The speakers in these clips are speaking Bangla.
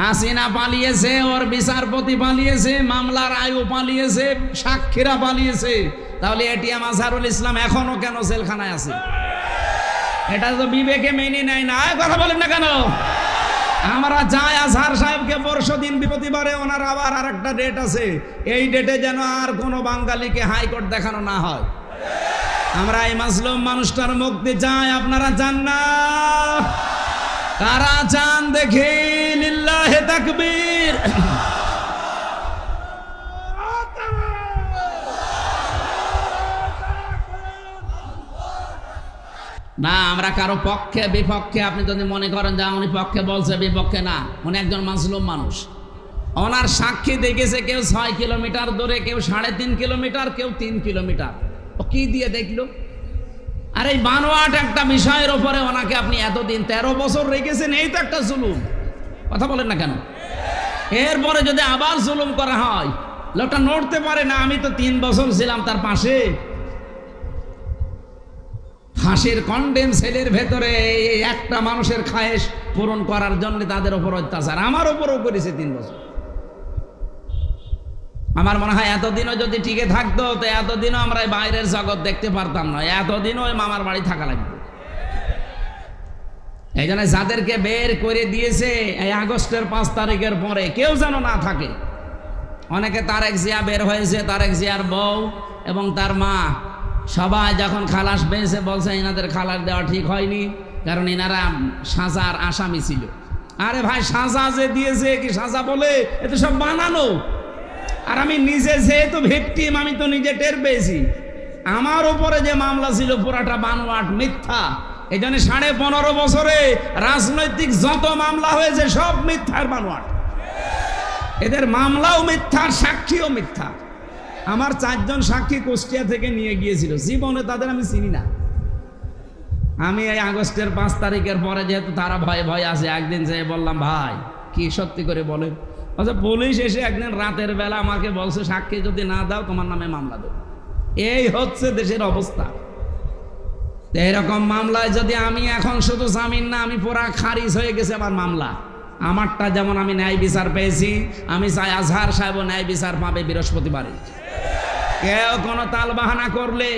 হাসিনা পালিয়েছে, ওর বিচারপতি পালিয়েছে, মামলার আয়ু পালিয়েছে, সাক্ষীরা পালিয়েছে, তাহলে এটিএম আজহারুল ইসলাম এখনো কেন জেলখানায় আছে? এটা তো বিবেকে মেনে নেয় না। কথা বলেন না কেন? আমরা চাই আজহার সাহেবকে পরশুদিন বৃহস্পতিবারে ওনার আবার আরেকটা ডেট আছে, এই ডেটে যেন আর কোনো বাঙালিকে হাইকোর্ট দেখানো না হয়। আমরা এই মাজলুম মানুষটার মুক্তি চাই। আপনারা চান না? কারা চান দেখি? লিল্লাহে তাকবীর। না, আমরা কারো পক্ষে বিপক্ষে, আপনি যদি মনে করেন যে উনি পক্ষে বলছে বিপক্ষে, না, উনি একজন মাজলুম মানুষ। ওনার সাক্ষী দেখেছে কেউ 6 কিলোমিটার দূরে, কেউ 3.5 কিলোমিটার, কেউ 3 কিলোমিটার। ও কি দিয়ে দেখলো? আর এই বানোয়াট একটা বিষয়ের ওপরে ওনাকে আপনি এতদিন 13 বছর রেখেছেন, এই তো একটা জুলুম। কথা বলেন না কেন? এরপরে যদি আবার জুলুম করা হয়, লোকটা নড়তে পারে না। আমি তো 3 বছর ছিলাম তার পাশে। ফাঁসির কন্ডেম সেলের ভেতরে একটা মানুষের খায়েশ পূরণ করার জন্য তাদের উপর অত্যাচার আমার উপরও করেছে 3 বছর। আমার মনে হয় এতদিনও যদি টিকে থাকতো তো এতদিনও আমরা বাইরের জগৎ দেখতে পারতাম না, এতদিনও ওই মামার বাড়ি থাকা লাগবে। এই জন্য যাদেরকে বের করে দিয়েছে এই আগস্টের 5 তারিখের পরে কেউ যেন না থাকে। অনেকে তারেক জিয়া বের হয়েছে, তারেক জিয়ার বউ এবং তার মা সবাই যখন খালাস পেয়েছে বলছে এনাদের খালাস দেওয়া ঠিক হয়নি, কারণ এনারা সাজার আসামি ছিল। আরে ভাই, সাজা যে দিয়েছে কি সাজা বলে? এ তো সব বানানো। আর আমি নিজে যেহেতু ভিকটিম, আমি তো নিজে টের পেয়েছি আমার উপরে যে মামলা ছিল পুরাটা বানোয়াট, মিথ্যা। এই জন্য 15.5 বছরে রাজনৈতিক যত মামলা হয়েছে সব মিথ্যার বানোয়াট। এদের মামলাও মিথ্যা, সাক্ষীও মিথ্যা। আমার 4 জন সাক্ষী কুষ্টিয়া থেকে নিয়ে গিয়েছিল, জীবনে তাদের আমি চিনি না। আমি এই আগস্টের 5 তারিখের পরে যেহেতু তারা ভয়ে ভয়ে আছে, একদিন যেয়ে বললাম, ভাই কি সত্যি করে বলেন? আচ্ছা, পুলিশ এসে একদিন রাতের বেলা আমাকে বলছে সাক্ষী যদি না দাও তোমার নামে মামলা দেব। এই হচ্ছে দেশের অবস্থা। এইরকম মামলায় যদি আমি এখন শুধু জামিন না, আমি পুরা খারিজ হয়ে গেছে আমার মামলা। আমারটা যেমন আমি ন্যায় বিচার পেয়েছি, আমি চাই আজহার সাহেব ন্যায় বিচার পাবে বৃহস্পতিবারে। কেউ কোনো তালবাহানা করলে,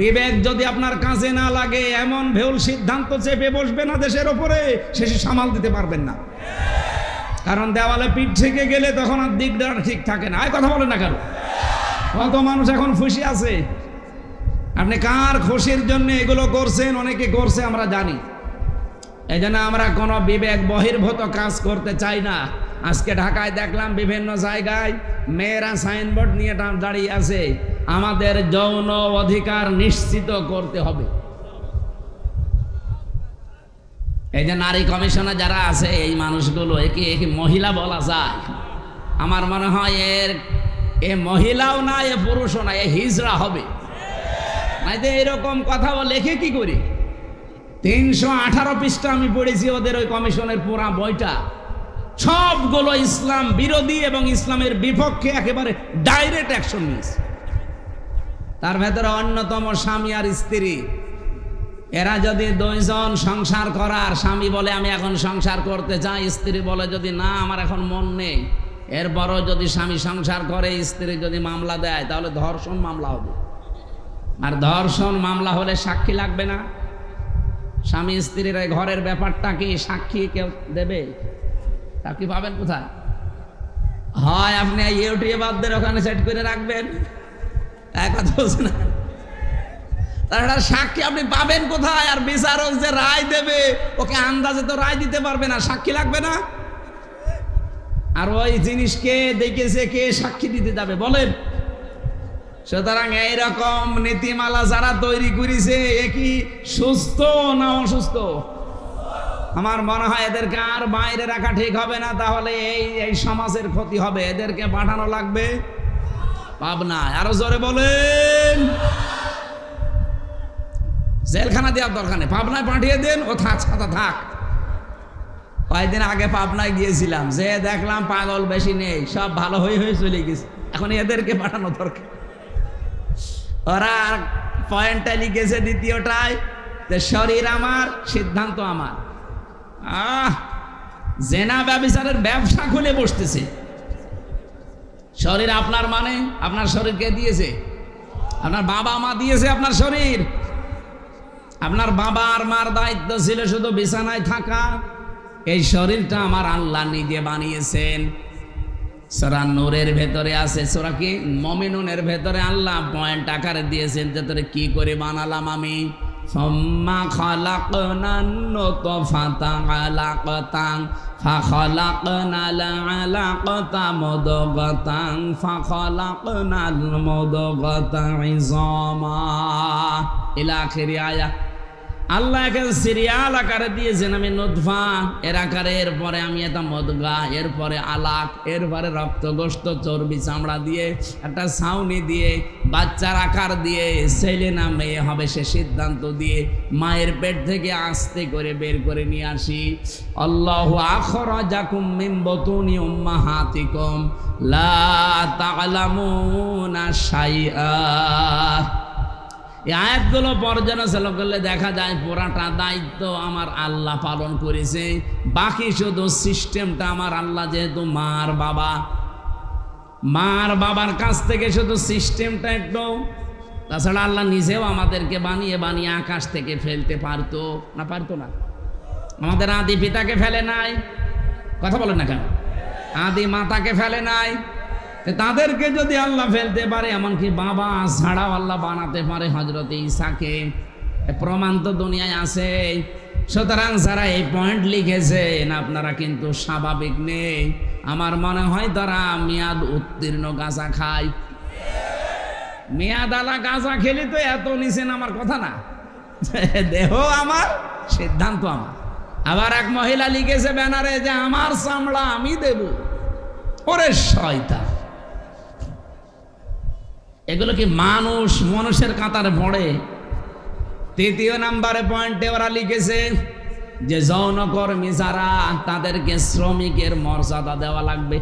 বিবেক যদি আপনার কাজে না লাগে, এমন ভুল সিদ্ধান্ত চেপে বসবে না দেশের ওপরে, শেষে সামাল দিতে পারবেন না। কারণ দেওয়ালে পিঠ থেকে গেলে তখন আর দিকটা ঠিক থাকে না। এই কথা বলেন না কেন? কত মানুষ এখন খুশি আছে। আপনি কার খুশির জন্য এগুলো করছেন? অনেকে করছে, আমরা জানি। এই জন্য আমরা কোনো বিবেক বহির্ভূত কাজ করতে চাই না। আজকে ঢাকায় দেখলাম বিভিন্ন জায়গায় মেয়েরা সাইনবোর্ড নিয়ে দাঁড়িয়ে আছে, আমাদের যৌন অধিকার নিশ্চিত করতে হবে। এই যে নারী কমিশনে যারা আছে, এই মানুষগুলো একে মহিলা বলা যায়? আমার মনে হয় এ মহিলাও না, এ পুরুষও না, এ হিজড়া হবে। নাইতে এরকম কথা লেখে কি করি? 318 পৃষ্ঠা আমি পড়েছি ওদের ওই কমিশনের পুরা বইটা। সবগুলো ইসলাম বিরোধী এবং ইসলামের বিপক্ষে একেবারে ডাইরেক্ট অ্যাকশন নিয়েছে। তার ভেতরে অন্যতম স্বামী আর স্ত্রী। এরা যদি 2 জন সংসার করার, স্বামী বলে আমি এখন সংসার করতে চাই, স্ত্রী বলে যদি না আমার এখন মন নেই, এরপরও যদি স্বামী সংসার করে, স্ত্রী যদি মামলা দেয়, তাহলে ধর্ষণ মামলা হবে। আর ধর্ষণ মামলা হলে সাক্ষী লাগবে না। স্বামী স্ত্রীর ঘরের ব্যাপারটা কি সাক্ষী কেউ দেবে? তা কি পাবেন কোথায়? হয় আপনি ইউটিউবারদের ওখানে সেট করে রাখবেন, এক কথা বলছে না, তাছাড়া সাক্ষী আপনি পাবেন কোথায়? আর বিচারক যে রায় দেবে, ওকে আন্দাজে তো রায় দিতে পারবে না, সাক্ষী লাগবে না। আর ওই জিনিসকে দেখেছে কে সাক্ষী দিতে যাবে বলেন? সুতরাং এইরকম নীতিমালা যারা তৈরি করেছে, এ কি সুস্থ না অসুস্থ? আমার মনে হয় এদেরকে আর বাইরে রাখা ঠিক হবে না, তাহলে এই সমাজের ক্ষতি হবে। এদেরকে পাঠানো লাগবে পাবনায়। আরো জোরে বলেন। জেলখানা দেওয়ার দরকার নেই, পাবনায় পাঠিয়ে দেন, ও থাক, ছাতা থাক। কয়েকদিন আগে পাবনায় গিয়েছিলাম, যে দেখলাম পাগল বেশি নেই, সব ভালো হয়ে চলে গেছে। এখন এদেরকে পাঠানো দরকার। ওরা পয়েন্টটা লিখেছে দ্বিতীয়টায়, যে শরীর আমার, সিদ্ধান্ত আমার। জেনা ব্যভিচারের ব্যবসা খুলে বসতেছে। শরীর আপনার মানে আপনার শরীর কে দিয়েছে? আপনার বাবা মা দিয়েছে আপনার শরীর। আপনার বাবা আর মার দায়িত্ব ছিল শুধু বিছানায় থাকা। এই শরীরটা আমার আল্লাহ নিজে বানিয়েছেন। সূরা নূরের ভেতরে আছে, সূরা কি মুমিনুনের ভেতরে আল্লাহ পয়েন্ট আকারে দিয়েছেন যে তোরে কি করে বানালাম আমি। সুম্মা খালাকনান নুতফাতা আলাকাতান ফাখালাকনাল আলাকাতা মুদগাতান ফাখালাকনাল মুদগাতা ইযামা ইলা আখিরি আয়া। আল্লাহ একে সিরিয়াল আকারে দিয়েছেন, আমি নুতফা এর আকারে, এরপরে আমি এটা মদগা, এরপরে আলাক, এরপরে রক্ত গোশত চর্বি চামড়া দিয়ে একটা ছাউনি দিয়ে বাচ্চার আকার দিয়ে ছেলে না মেয়ে হবে সে সিদ্ধান্ত দিয়ে মায়ের পেট থেকে আস্তে করে বের করে নিয়ে আসি। আল্লাহু আখরাজাকুম মিন বুতুনি উম্মাহাতিকুম লা তা'লামুনা শাইআ। এই আয়াতগুলো পর্যালোচনা করলে দেখা যায় পুরাটা দায়িত্ব আমার আল্লাহ পালন করেছে, বাকি শুধু সিস্টেমটা আমার আল্লাহ, যেহেতু মার বাবার কাছ থেকে শুধু সিস্টেমটা একটু। তাছাড়া আল্লাহ নিজেও আমাদেরকে বানিয়ে বানিয়ে আকাশ থেকে ফেলতে পারতো না? পারতো না? আমাদের আদি পিতাকে ফেলে নাই, কথা বলেন না কেন? আদি মাতাকে ফেলে নাই। তাদেরকে যদি আল্লাহ ফেলতে পারে, এমনকি বাবা ছাড়াও আল্লাহ বানাতে পারে হযরত ঈসাকে, প্রমাণ তো দুনিয়ায় আছে। সুতরাং যারা এই পয়েন্ট লিখেছেন আপনারা কিন্তু স্বাভাবিক নেই। আমার মনে হয় তারা মেয়াদ উত্তীর্ণ গাঁজা খায়। মেয়াদ আলা গাঁজা খেলে তো এত নিছেন আমার কথা না, দেহ আমার সিদ্ধান্ত আমার। আবার এক মহিলা লিখেছে ব্যানারে যে আমার চামড়া আমি দেব। ওরে শয়তান, এগুলো কি মানুষের কাতারে পড়ে? তৃতীয় নাম্বারে পয়েন্টে ওরা লিখেছে যে যৌনকর্মী যারা তাদেরকে শ্রমিকের মর্যাদা দেওয়া লাগবে।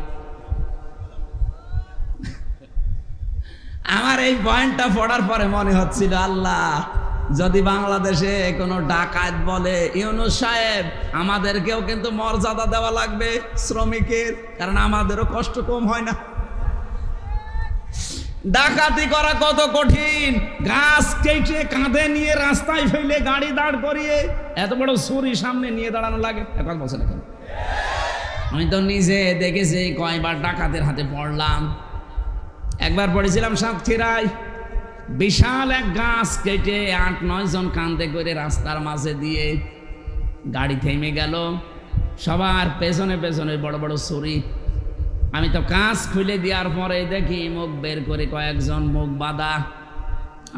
আমার এই পয়েন্টটা পড়ার পরে মনে হচ্ছিল, আল্লাহ যদি বাংলাদেশে কোনো ডাকাত বলে ইউনূস সাহেব আমাদেরকেও কিন্তু মর্যাদা দেওয়া লাগবে শ্রমিকের, কারণ আমাদেরও কষ্ট কম হয় না। ডাকাতি করা কত কঠিন, গাছ কেটে কাঁধে নিয়ে রাস্তায় ফেলে গাড়ি দাঁড় করিয়ে এত বড় ছুরি সামনে নিয়ে দাঁড়ানো লাগে। এখন বলছে না কেন? আমি তো নিজে দেখেছি, কয়বার ডাকাতের হাতে পড়লাম। একবার পড়েছিলাম সাতক্ষীরায়, বিশাল এক গাছ কেটে ৮-৯ জন কাঁধে করে রাস্তার মাঝে দিয়ে গাড়ি থেমে গেল, সবার পেছনে পেছনে বড় বড় ছুরি। আমি তো কাজ খুলে দেওয়ার পরে দেখি মুখ বের করে কয়েকজন মুখ বাঁধা।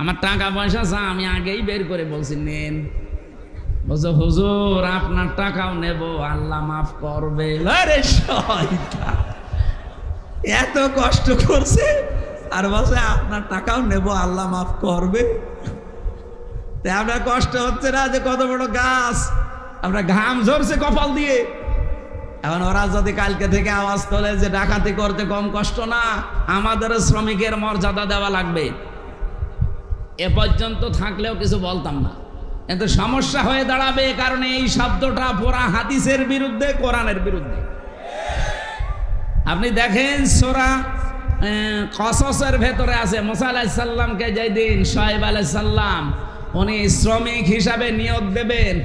আমার টাকা পয়সা চা, আমি আগেই বের করে বলছি নেন। বলছো হুজুর আপনার টাকাও নেব, আল্লাহ মাফ করবে। আরে শয়তান, এত কষ্ট করছে আর বলছে আপনার টাকাও নেব, আল্লাহ মাফ করবে। তাই আপনার কষ্ট হচ্ছে না যে কত বড় গাছ, আপনার ঘাম ঝরছে কপাল দিয়ে। এখন ওরা যদি কালকে থেকে আওয়াজ তোলে যে ডাকাতি করতে কম কষ্ট না, আমাদের শ্রমিকের মর্যাদা দেওয়া লাগবে, এ পর্যন্ত থাকলেও কিছু বলতাম না। কিন্তু সমস্যা হয়ে দাঁড়াবে, কারণ এই শব্দটা পুরা হাদিসের বিরুদ্ধে, কোরআনের বিরুদ্ধে। আপনি দেখেন সূরা কসসের ভেতরে আছে, মুসা আলাইহিস সালামকে যেদিন শুআয়ব আলাইহিস সালাম উনি শ্রমিক হিসাবে নিয়োগ দেবেন,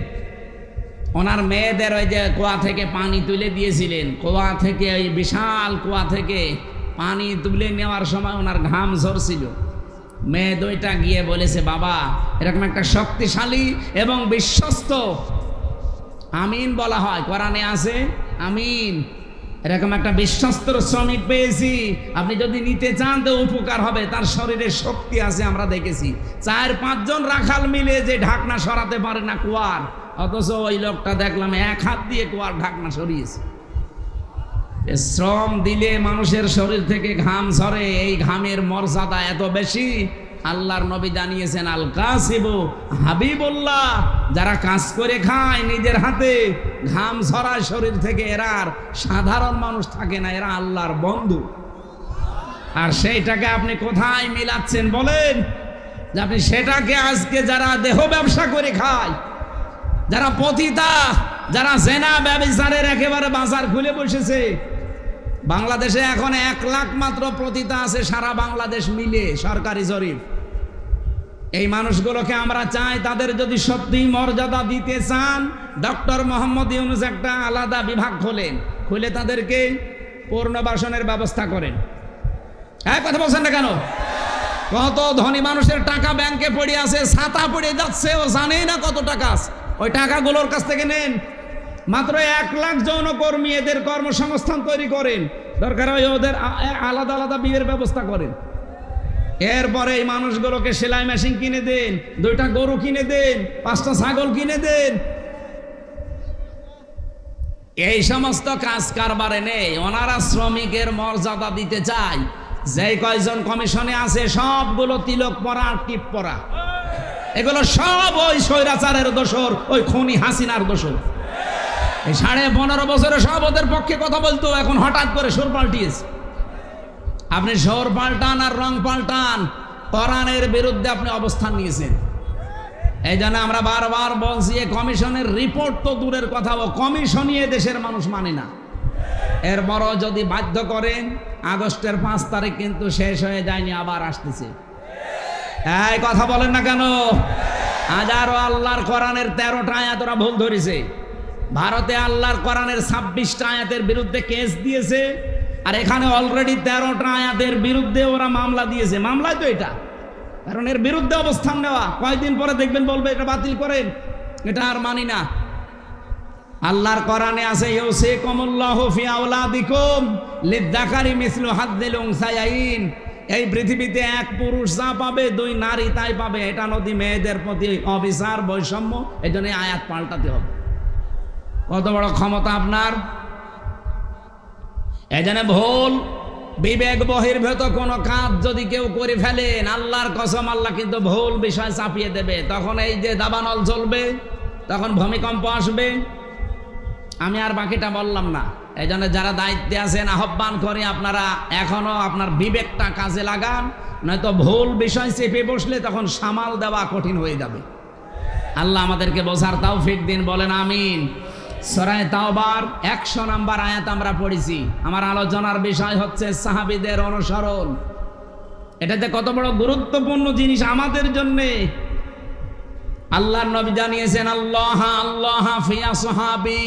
ওনার মেয়েদের ওই যে কুয়া থেকে পানি তুলে দিয়েছিলেন, কুয়া থেকে ওই বিশাল কুয়া থেকে পানি তুলে নেওয়ার সময় ওনার ঘাম ঝরছিল। মেয়ে দুইটা গিয়ে বলেছে, বাবা এরকম একটা শক্তিশালী এবং বিশ্বস্ত, আমিন বলা হয় কোরআনে আছে আমিন, এরকম একটা বিশ্বস্ত শ্রমিক পেয়েছি, আপনি যদি নিতে চান তো উপকার হবে, তার শরীরে শক্তি আছে। আমরা দেখেছি 4-5 জন রাখাল মিলে যে ঢাকনা সরাতে পারে না কুয়ার, অথচ ওই লোকটা দেখলাম 1 হাত দিয়ে কুয়ার ঢাকনা সরিয়েছে। শ্রম দিলে মানুষের শরীর থেকে ঘাম ঝরে, এই ঘামের মর্যাদা এত বেশি। আল্লাহর নবী জানিয়েছেন আল কাসিবু হাবিবুল্লাহ, যারা কাজ করে খায় নিজের হাতে, ঘাম ঝরায় শরীর থেকে, এরা আর সাধারণ মানুষ থাকে না, এরা আল্লাহর বন্ধু। আর সেইটাকে আপনি কোথায় মিলাচ্ছেন বলেন? যে আপনি সেটাকে আজকে যারা দেহ ব্যবসা করে খায়, যারা পতিতা, যারা জেনা ব্যভিচারের একেবারে বাজার খুলে বসেছে। বাংলাদেশে এখন 1 লাখ মাত্র পতিতা আছে সারা বাংলাদেশ মিলে, সরকারি জরিপ। এই মানুষগুলোকে আমরা চাই, তাদের যদি সত্যি মর্যাদা দিতে চান, ডক্টর মোহাম্মদ ইউনূস একটা আলাদা বিভাগ খোলেন, খুলে তাদেরকে পুনর্বাসনের ব্যবস্থা করেন। এক কথা বলছেন না কেন? কত ধনী মানুষের টাকা ব্যাংকে পড়ে আছে, ছাতা পড়ে যাচ্ছে, ও জানেই না কত টাকা আছে। ওই টাকাগুলোর কাছ থেকে নেন। মাত্র 1 লাখ যৌনকর্মী, এদের কর্মসংস্থান তৈরি করেন, দরকার হয় ওদের আলাদা আলাদা বিয়ের ব্যবস্থা করেন। এরপরে এই মানুষগুলোকে সেলাই মেশিন কিনে দেন, 2টা গরু কিনে দেন, 5টা ছাগল কিনে দেন। এই সমস্ত কাজ কারবারে নেই। ওনারা শ্রমিকের মর্যাদা দিতে চায়। যেই কয়জন কমিশনে আছে সবগুলো তিলক পরা আর টিপ পরা, এগুলো সব ওই স্বৈরাচারের দোসর, ওই খুনি হাসিনার দোসর। এই 15.5 বছরে সব ওদের পক্ষে কথা বলতো, এখন হঠাৎ করে সুর পাল্টিয়েছে। আপনি সুর পাল্টান আর রং পাল্টান, কোরআনের বিরুদ্ধে আপনি অবস্থান নিয়েছেন। এই জন্য আমরা বারবার বলছি, কমিশনের রিপোর্ট তো দূরের কথা, ও কমিশনই দেশের মানুষ মানে না। এরপরও যদি বাধ্য করেন, আগস্টের 5 তারিখ কিন্তু শেষ হয়ে যায়নি, আবার আসতেছে। এই কথা বলেন না কেন? হাজারো আল্লাহর কোরআনের 13টা আয়াত ওরা ভুল ধরেছে। ভারতে আল্লাহর কোরআনের 26টা আয়াতের বিরুদ্ধে কেস দিয়েছে, আর এখানে অলরেডি 13টা আয়াতের বিরুদ্ধে ওরা মামলা দিয়েছে। মামলায় তো এটা, কারণ এর বিরুদ্ধে অবস্থান নেওয়া। কয়েকদিন পরে দেখবেন বলবে এটা বাতিল করেন, এটা আর মানি না। আল্লাহর কোরআনে আছে, ইউসিকুমুল্লাহু ফি আওলাদিকুম লিযযাকারি মিসলু হাযযিল উনসায়াইন। এই পৃথিবীতে 1 পুরুষ যা পাবে 2 নারী তাই পাবে। এটা নদী মেয়েদের প্রতি অবিচার, বৈষম্য। এই জন্য আয়াত পাল্টাতে হবে। কত বড় ক্ষমতা আপনার! এই জন্য ভুল বিবেক বহির্ভূত কোনো কাজ যদি কেউ করে ফেলেন, আল্লাহর কসম, আল্লাহ কিন্তু ভুল বিষয় চাপিয়ে দেবে। তখন এই যে দাবানল চলবে, তখন ভূমিকম্প আসবে। আমি আর বাকিটা বললাম না। এই জন্য যারা দায়িত্বে আছেন, আহ্বান করে আপনারা এখনো আপনার বিবেকটা কাজে লাগান, নয়তো ভুল বিষয় চেপে বসলে তখন সামাল দেওয়া কঠিন হয়ে যাবে। আল্লাহ আমাদেরকে বোঝার তৌফিক দিন, বলেন আমিন। সূরা তাওবার 100 নম্বর আয়াত আমরা পড়েছি। আমার আলোচনার বিষয় হচ্ছে সাহাবীদের অনুসরণ। এটাতে কত বড় গুরুত্বপূর্ণ জিনিস আমাদের জন্য। আল্লাহর নবী জানিয়েছেন, আল্লাহ আল্লাহ ফি আসহাবি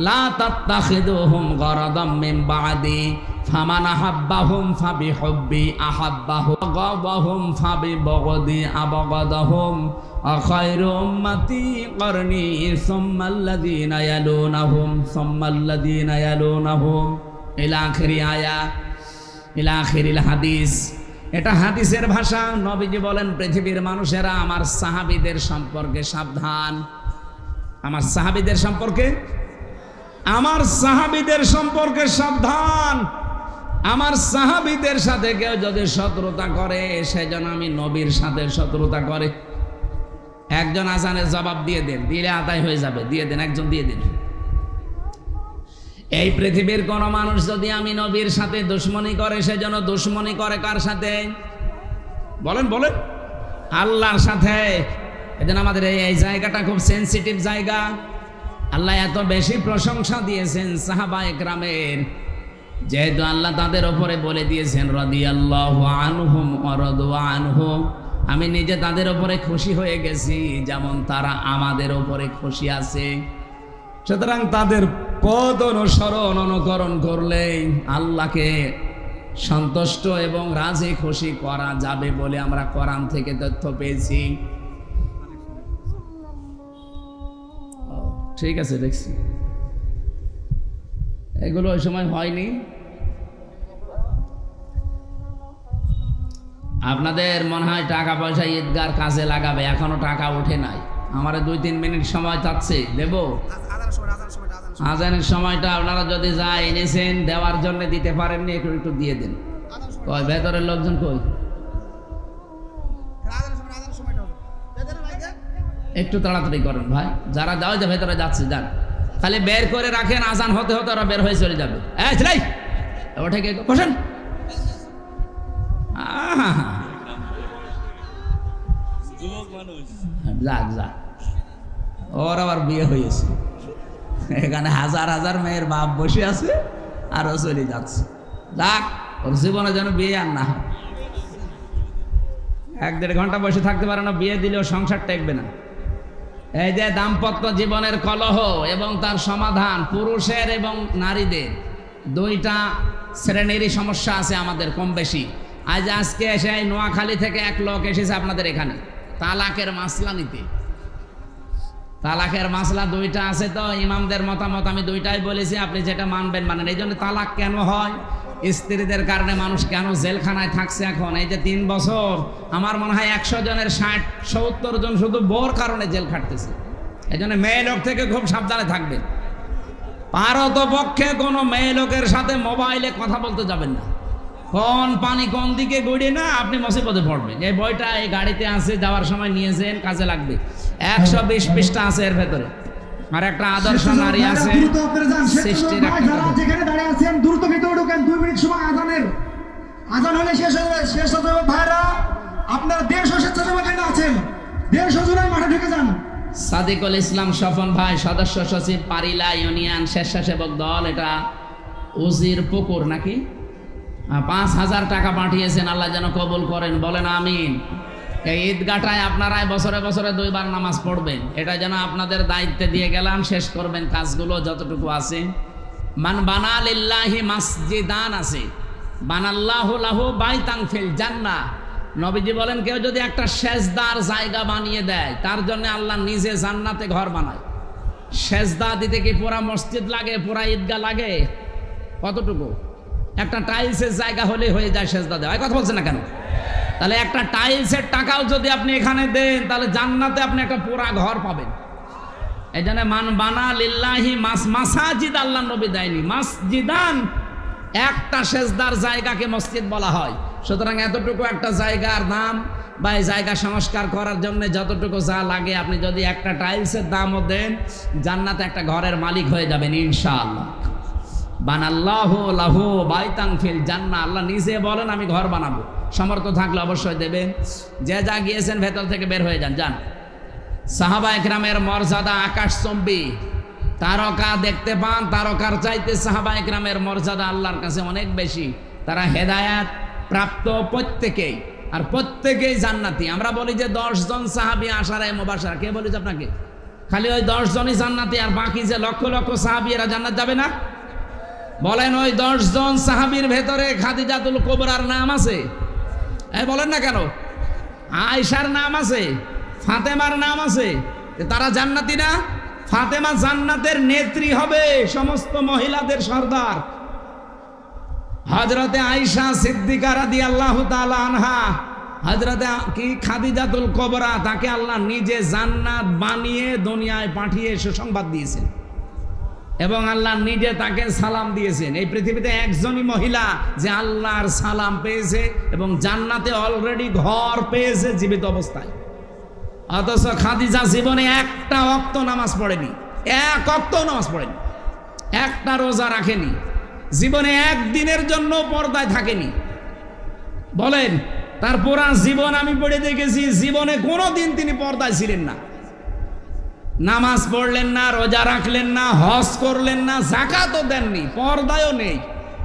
লা তাত্তাখিদুহুম গরাদাম মিন বাদি ফামান আহাব্বাহুম ফাবিহুব্বি আহাব্বাহু গাদাহুম ফাবিবগদি আবগাদাহুম আখায়রু উম্মতি করনি সুম্মাল্লাযীনা ইয়ালুনাহুম সুম্মাল্লাযীনা ইয়ালুনাহুম ইলা আখিরি আয়া, ইলা আখিরিল হাদিস। এটা হাদিসের ভাষা। নবীজি বলেন, পৃথিবীর মানুষেরা আমার সাহাবীদের সম্পর্কে সাবধান। আমার সাহাবীদের সম্পর্কে, আমার সাহাবীদের সম্পর্কে সাবধান। আমার সাহাবীদের সাথে কেউ যদি শত্রুতা করে, সেজন্য আমি নবীর সাথে শত্রুতা করে। একজন আজানের জবাব দিয়ে দেন, দিলে আদায় হয়ে যাবে, দিয়ে দেন, একজন দিয়ে দিন। এই পৃথিবীর কোন মানুষ যদি আমি নবীর সাথে দুশমনি করে, সেজন্য দুশমনি করে কার সাথে? বলেন বলেন, আল্লাহর সাথে। এজন্য আমাদের এই জায়গাটা খুব সেনসিটিভ জায়গা। আল্লাহ এত বেশি প্রশংসা দিয়েছেন সাহাবায়ে কেরামের, যেহেতু আল্লাহ তাদের উপরে বলে দিয়েছেন রাদিয়াল্লাহু আনহুম ওয়া রাদু আনহু। আমি নিজে তাদের উপরে খুশি হয়ে গেছি, যেমন তারা আমাদের উপরে খুশি আছে। সুতরাং তাদের পথ অনুসরণ, অনুকরণ করলেই আল্লাহকে সন্তুষ্ট এবং রাজি খুশি করা যাবে বলে আমরা কোরআন থেকে তথ্য পেয়েছি। ঠিক আছে, দেখছি এগুলো ওই সময় হয়নি। আপনাদের মনে হয় টাকা পয়সা ঈদগার কাজে লাগাবে, এখনো টাকা উঠে নাই। আমার 2-3 মিনিট সময় চাচ্ছে, দেব। আজানের সময়টা আপনারা যদি যা এনেছেন দেওয়ার জন্য দিতে পারেননি, একটু একটু দিয়ে দেন। কই ভেতরের লোকজন কই? একটু তাড়াতাড়ি করেন ভাই, যারা দাও যে ভেতরে যাচ্ছে যান, খালি বের করে রাখেন, আজান হতে হতে ওরা বের হয়ে চলে যাবে। ওঠে কে? বসেন। যাক যাক, ওর আবার বিয়ে হয়েছে। এখানে হাজার হাজার মেয়ের বাপ বসে আছে আরও চলে যাচ্ছে। যাক, ওর জীবনে যেন বিয়ে আর না হয়। 1-1.5 ঘন্টা বসে থাকতে পারে না, বিয়ে দিলেও সংসার টেকবে না। এই যে দাম্পত্য জীবনের কলহ এবং তার সমাধান, পুরুষের এবং নারীদের দুইটা শ্রেণীরই সমস্যা আছে আমাদের কম বেশি। আজকে এসে নোয়াখালী থেকে এক লোক এসেছে আপনাদের এখানে তালাকের মাসলা নিতে। তালাকের মাসলা দুইটা আছে, তো ইমামদের মতামত আমি দুইটাই বলেছি, আপনি যেটা মানবেন মানেন। এই জন্য তালাক কেন হয়, স্ত্রীদের কারণে মানুষ কেন জেলখানায় থাকছে এখন এই যে 3 বছর, আমার মনে হয় 100 জনের 60-70 জন শুধু বোর কারণে জেল খাটতেছে। এই জন্য মেয়ে লোক থেকে খুব সাবধানে থাকবেন। পারতপক্ষে কোনো মেয়ে লোকের সাথে মোবাইলে কথা বলতে যাবেন না। কোন পানি কোন দিকে গড়ে না আপনি মুসিবতে পড়বেন। এই বইটা এই গাড়িতে আছে, যাওয়ার সময় নিয়েছেন, কাজে লাগবে। 120 পৃষ্ঠা আছে এর ভেতরে। আর একটা আদর্শ নারী আছে। যেখানে দাঁড়িয়ে আছেন দ্রুত ভিতরে ঢোকেন, 2 মিনিট সময় আজান হলে শেষ হয়ে যাবে। ভাইরা আপনারা 150 স্বেচ্ছাসেবক কেন আছেন, 150 জনের মাঠে ঢুকে যান। সাদিকুল ইসলাম স্বপন ভাই, সদস্য সচিব, পারিলা ইউনিয়ন স্বেচ্ছাসেবক দল। এটা উজির পুকুর নাকি? 5000 টাকা পাঠিয়েছেন, আল্লাহ যেন কবুল করেন, বলেন আমিন। এই ঈদগাটায় আপনারাই বছরে বছরে 2 বার নামাজ পড়বেন, এটা যেন আপনাদের দায়িত্বে দিয়ে গেলাম। শেষ করবেন কাজগুলো যতটুকু আছে। মান বানা লিল্লাহি মাসজিদান আছে, বানাল্লাহু লাহু বাইতান ফিল জান্নাহ। নবীজি বলেন, কেউ যদি একটা সেজদার জায়গা বানিয়ে দেয়, তার জন্য আল্লাহ নিজে জান্নাতে ঘর বানায়। সেজদা দিতে কি পুরা মসজিদ লাগে, পুরা ঈদগাহ লাগে? কতটুকু? একটা টাইলসের জায়গা হলে হয়ে যায় সেজদা দেওয়া। কথা বলছেন না কেন? তাহলে একটা টাইলসের টাকাও যদি আপনি এখানে দেন, তাহলে জান্নাতে আপনি একটা পুরা ঘর পাবেন। এই জন্য মান বানা লিল্লাহি মাসাজিদ, আল্লাহ নবী দেয়নি মাসজিদান। একটা সেজদার জায়গাকে মসজিদ বলা হয়। সুতরাং এতটুকু একটা জায়গার দাম বা এই জায়গা সংস্কার করার জন্য যতটুকু যা লাগে, আপনি যদি একটা টাইলসের দামও দেন, জান্নাতে একটা ঘরের মালিক হয়ে যাবেন ইনশাআল্লাহ। বানাল্লাহু লাহু বাইতান ফিল জান্নাহ, আল্লাহ নিজে বলেন আমি ঘর বানাবো। সামর্থ্য থাকলে অবশ্যই দেবেন। যে যা গিয়েছেন ভেতর থেকে বের হয়ে যান, যান। সাহাবা একরামের মর্যাদা আকাশচম্বী। তারকা দেখতে পান, তারকার চাইতে সাহাবা একরামের মর্যাদা আল্লাহর কাছে অনেক বেশি। তারা হেদায়াত প্রাপ্ত প্রত্যেকেই, আর প্রত্যেকেই জান্নাতি। আমরা বলি যে 10 জন সাহাবী আশারায়ে মুবাশশারা, কে বলিস আপনাকে? খালি ওই 10 জনই জান্নাতি, আর বাকি যে লক্ষ লক্ষ সাহাবী এরা জান্নাত যাবে না? বলেন, ওই 10 জন সাহাবীর ভেতরে খাদিজাতুল কুবরার নাম আছে? বলেন না কেন? আয়েশার নাম আছে, ফাতেমার নাম আছে, তারা জান্নাতি না? ফাতেমা জান্নাতের নেত্রী হবে, সমস্ত মহিলাদের সর্দার। হযরতে আয়েশা সিদ্দিকা রাদিয়াল্লাহু তাআলা আনহা, হযরতে কি খাদিজাতুল কুবরা, তাকে আল্লাহ নিজে জান্নাত বানিয়ে দুনিয়ায় পাঠিয়ে সুসংবাদ দিয়েছেন এবং আল্লাহ নিজে তাকে সালাম দিয়েছেন। এই পৃথিবীতে একজনই মহিলা যে আল্লাহর সালাম পেয়েছে এবং জান্নাতে অলরেডি ঘর পেয়েছে জীবিত অবস্থায়। অথচ খাদিজা জীবনে একটা ওয়াক্ত নামাজ পড়েনি, এক ওয়াক্ত নামাজ পড়েনি, একটা রোজা রাখেনি, জীবনে একদিনের জন্য পর্দায় থাকেনি। বলেন, তার পুরা জীবন আমি পড়ে দেখেছি, জীবনে কোনোদিন তিনি পর্দায় ছিলেন না। নামাজ পড়লেন না, রোজা রাখলেন না, হজ করলেন না, যাকাতও দেননি, পর্দায়ও নেই।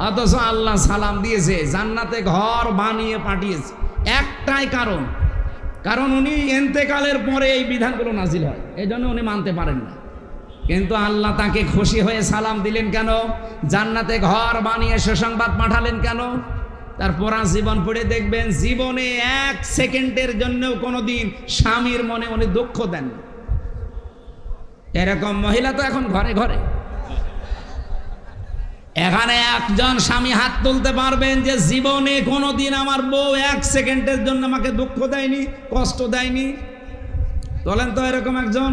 অথচ আল্লাহ সালাম দিয়েছে, জান্নাতে ঘর বানিয়ে পাঠিয়েছে। একটাই কারণ উনি ইন্তেকালের পরে এই বিধানগুলো নাজিল হয়, এই জন্য উনি মানতে পারেন না। কিন্তু আল্লাহ তাকে খুশি হয়ে সালাম দিলেন কেন? জান্নাতে ঘর বানিয়ে সুসংবাদ পাঠালেন কেন? তার পুরা জীবন পড়ে দেখবেন, জীবনে 1 সেকেন্ডের জন্যও কোনোদিন স্বামীর মনে উনি দুঃখ দেন। এরকম মহিলা তো এখন ঘরে ঘরে। এখানে একজন স্বামী হাত তুলতে পারবেন যে জীবনে কোনোদিন আমার বউ 1 সেকেন্ডের জন্য আমাকে দুঃখ দেয়নি, কষ্ট দেয়নি? বলেন তো এরকম একজন?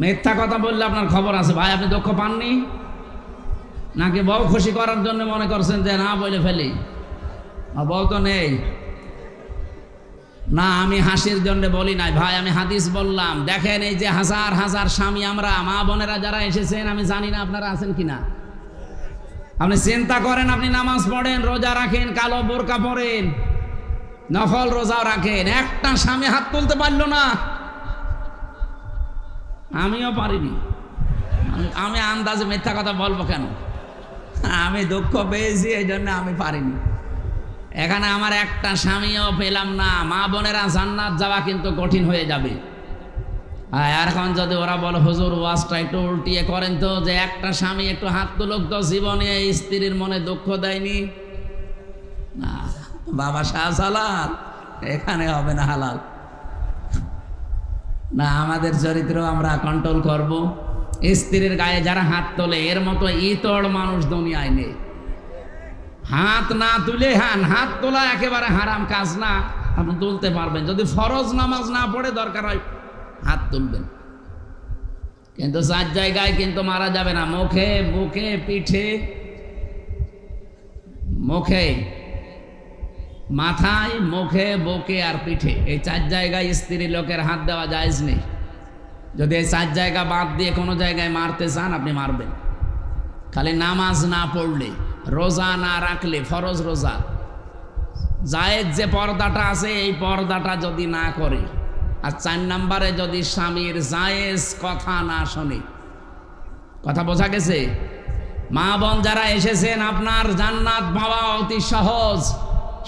মিথ্যা কথা বললে আপনার খবর আছে ভাই। আপনি দুঃখ পাননি নাকি বউ খুশি করার জন্য মনে করছেন যে না বলে ফেলি, বউ তো নেই? না, আমি হাসির জন্য বলি নাই ভাই, আমি হাদিস বললাম। দেখেন, এই যে হাজার হাজার স্বামী আমরা মা বোনেরা যারা এসেছেন, আমি জানি না আপনারা আছেন কিনা। আপনি চিন্তা করেন, আপনি নামাজ পড়েন, রোজা রাখেন, কালো বোরকা পরেন, নফল রোজাও রাখেন, একটা স্বামী হাত তুলতে পারলো না। আমিও পারিনি। আমি আন্দাজে মিথ্যা কথা বলবো কেন? আমি দুঃখ পেয়েছি, এই জন্য আমি পারিনি। এখানে আমার একটা স্বামীও পেলাম না। মা বোনেরা, জান্নাত যাওয়া কিন্তু কঠিন হয়ে যাবে। আর এখন যদি ওরা বলে হুজুর ওয়াজটা একটু উল্টিয়ে করেন তো, যে একটা স্বামী একটু হাত তুলুক তো, জীবনে স্ত্রীর মনে দুঃখ দেয়নি। না বাবা শাহজালাল, এখানে হবে না হালাল। না, আমাদের চরিত্র আমরা কন্ট্রোল করব। স্ত্রীর গায়ে যারা হাত তোলে, এর মতো ইতড় মানুষ দুনিয়ায় নেই। হাত না তুলে, হাত তোলা একেবারে হারাম কাজ না, আপনি তুলতে পারবেন যদি ফরজ নামাজ না পড়ে, দরকার হয় হাত তুলবেন। কিন্তু 4 জায়গায় কিন্তু মারা যাবে না, মুখে, বুকে, পিঠে, মুখে, মাথায়, মুখে, বুকে আর পিঠে, এই 4 জায়গায় স্ত্রী লোকের হাত দেওয়া জায়েজ নেই। যদি এই 4 জায়গা বাদ দিয়ে কোনো জায়গায় মারতে চান, আপনি মারবেন। খালি নামাজ না পড়লে, রোজা না রাখলে, ফরজ রোজা, জায়েজ যে পর্দাটা আছে, এই পর্দাটা যদি না করে, আর 4 নম্বরে যদি স্বামীর জায়েজ কথা না শোনে। কথা বোঝা গেছে? মা বোন যারা এসেছেন, আপনার জান্নাত পাওয়া অতি সহজ।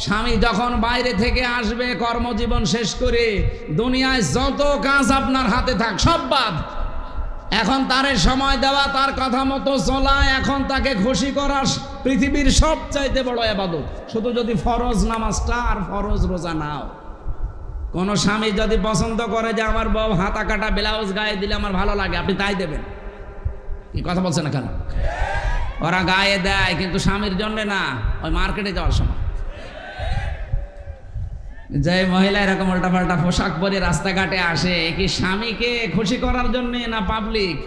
স্বামী যখন বাইরে থেকে আসবে কর্মজীবন শেষ করে, দুনিয়ায় যত কাজ আপনার হাতে থাক সব বাদ। এখন তারে সময় দেওয়া, তার কথা মতো চলা, এখন তাকে খুশি করা পৃথিবীর সবচাইতে বড় ইবাদত। শুধু যদি ফরজ নামাজটা আর ফরজ রোজা নাও। কোন স্বামী যদি পছন্দ করে যে আমার বউ হাতা কাটা ব্লাউজ গায়ে দিলে আমার ভালো লাগে, আপনি তাই দেবেন। কি কথা বলছেন না কেন? ওরা গায়ে দেয় কিন্তু স্বামীর জন্য না, ওই মার্কেটে যাওয়ার সময়। যে মহিলা এরকম উল্টাপাল্টা পোশাক পরে রাস্তাঘাটে আসে, কি স্বামীকে খুশি করার জন্য না পাবলিক?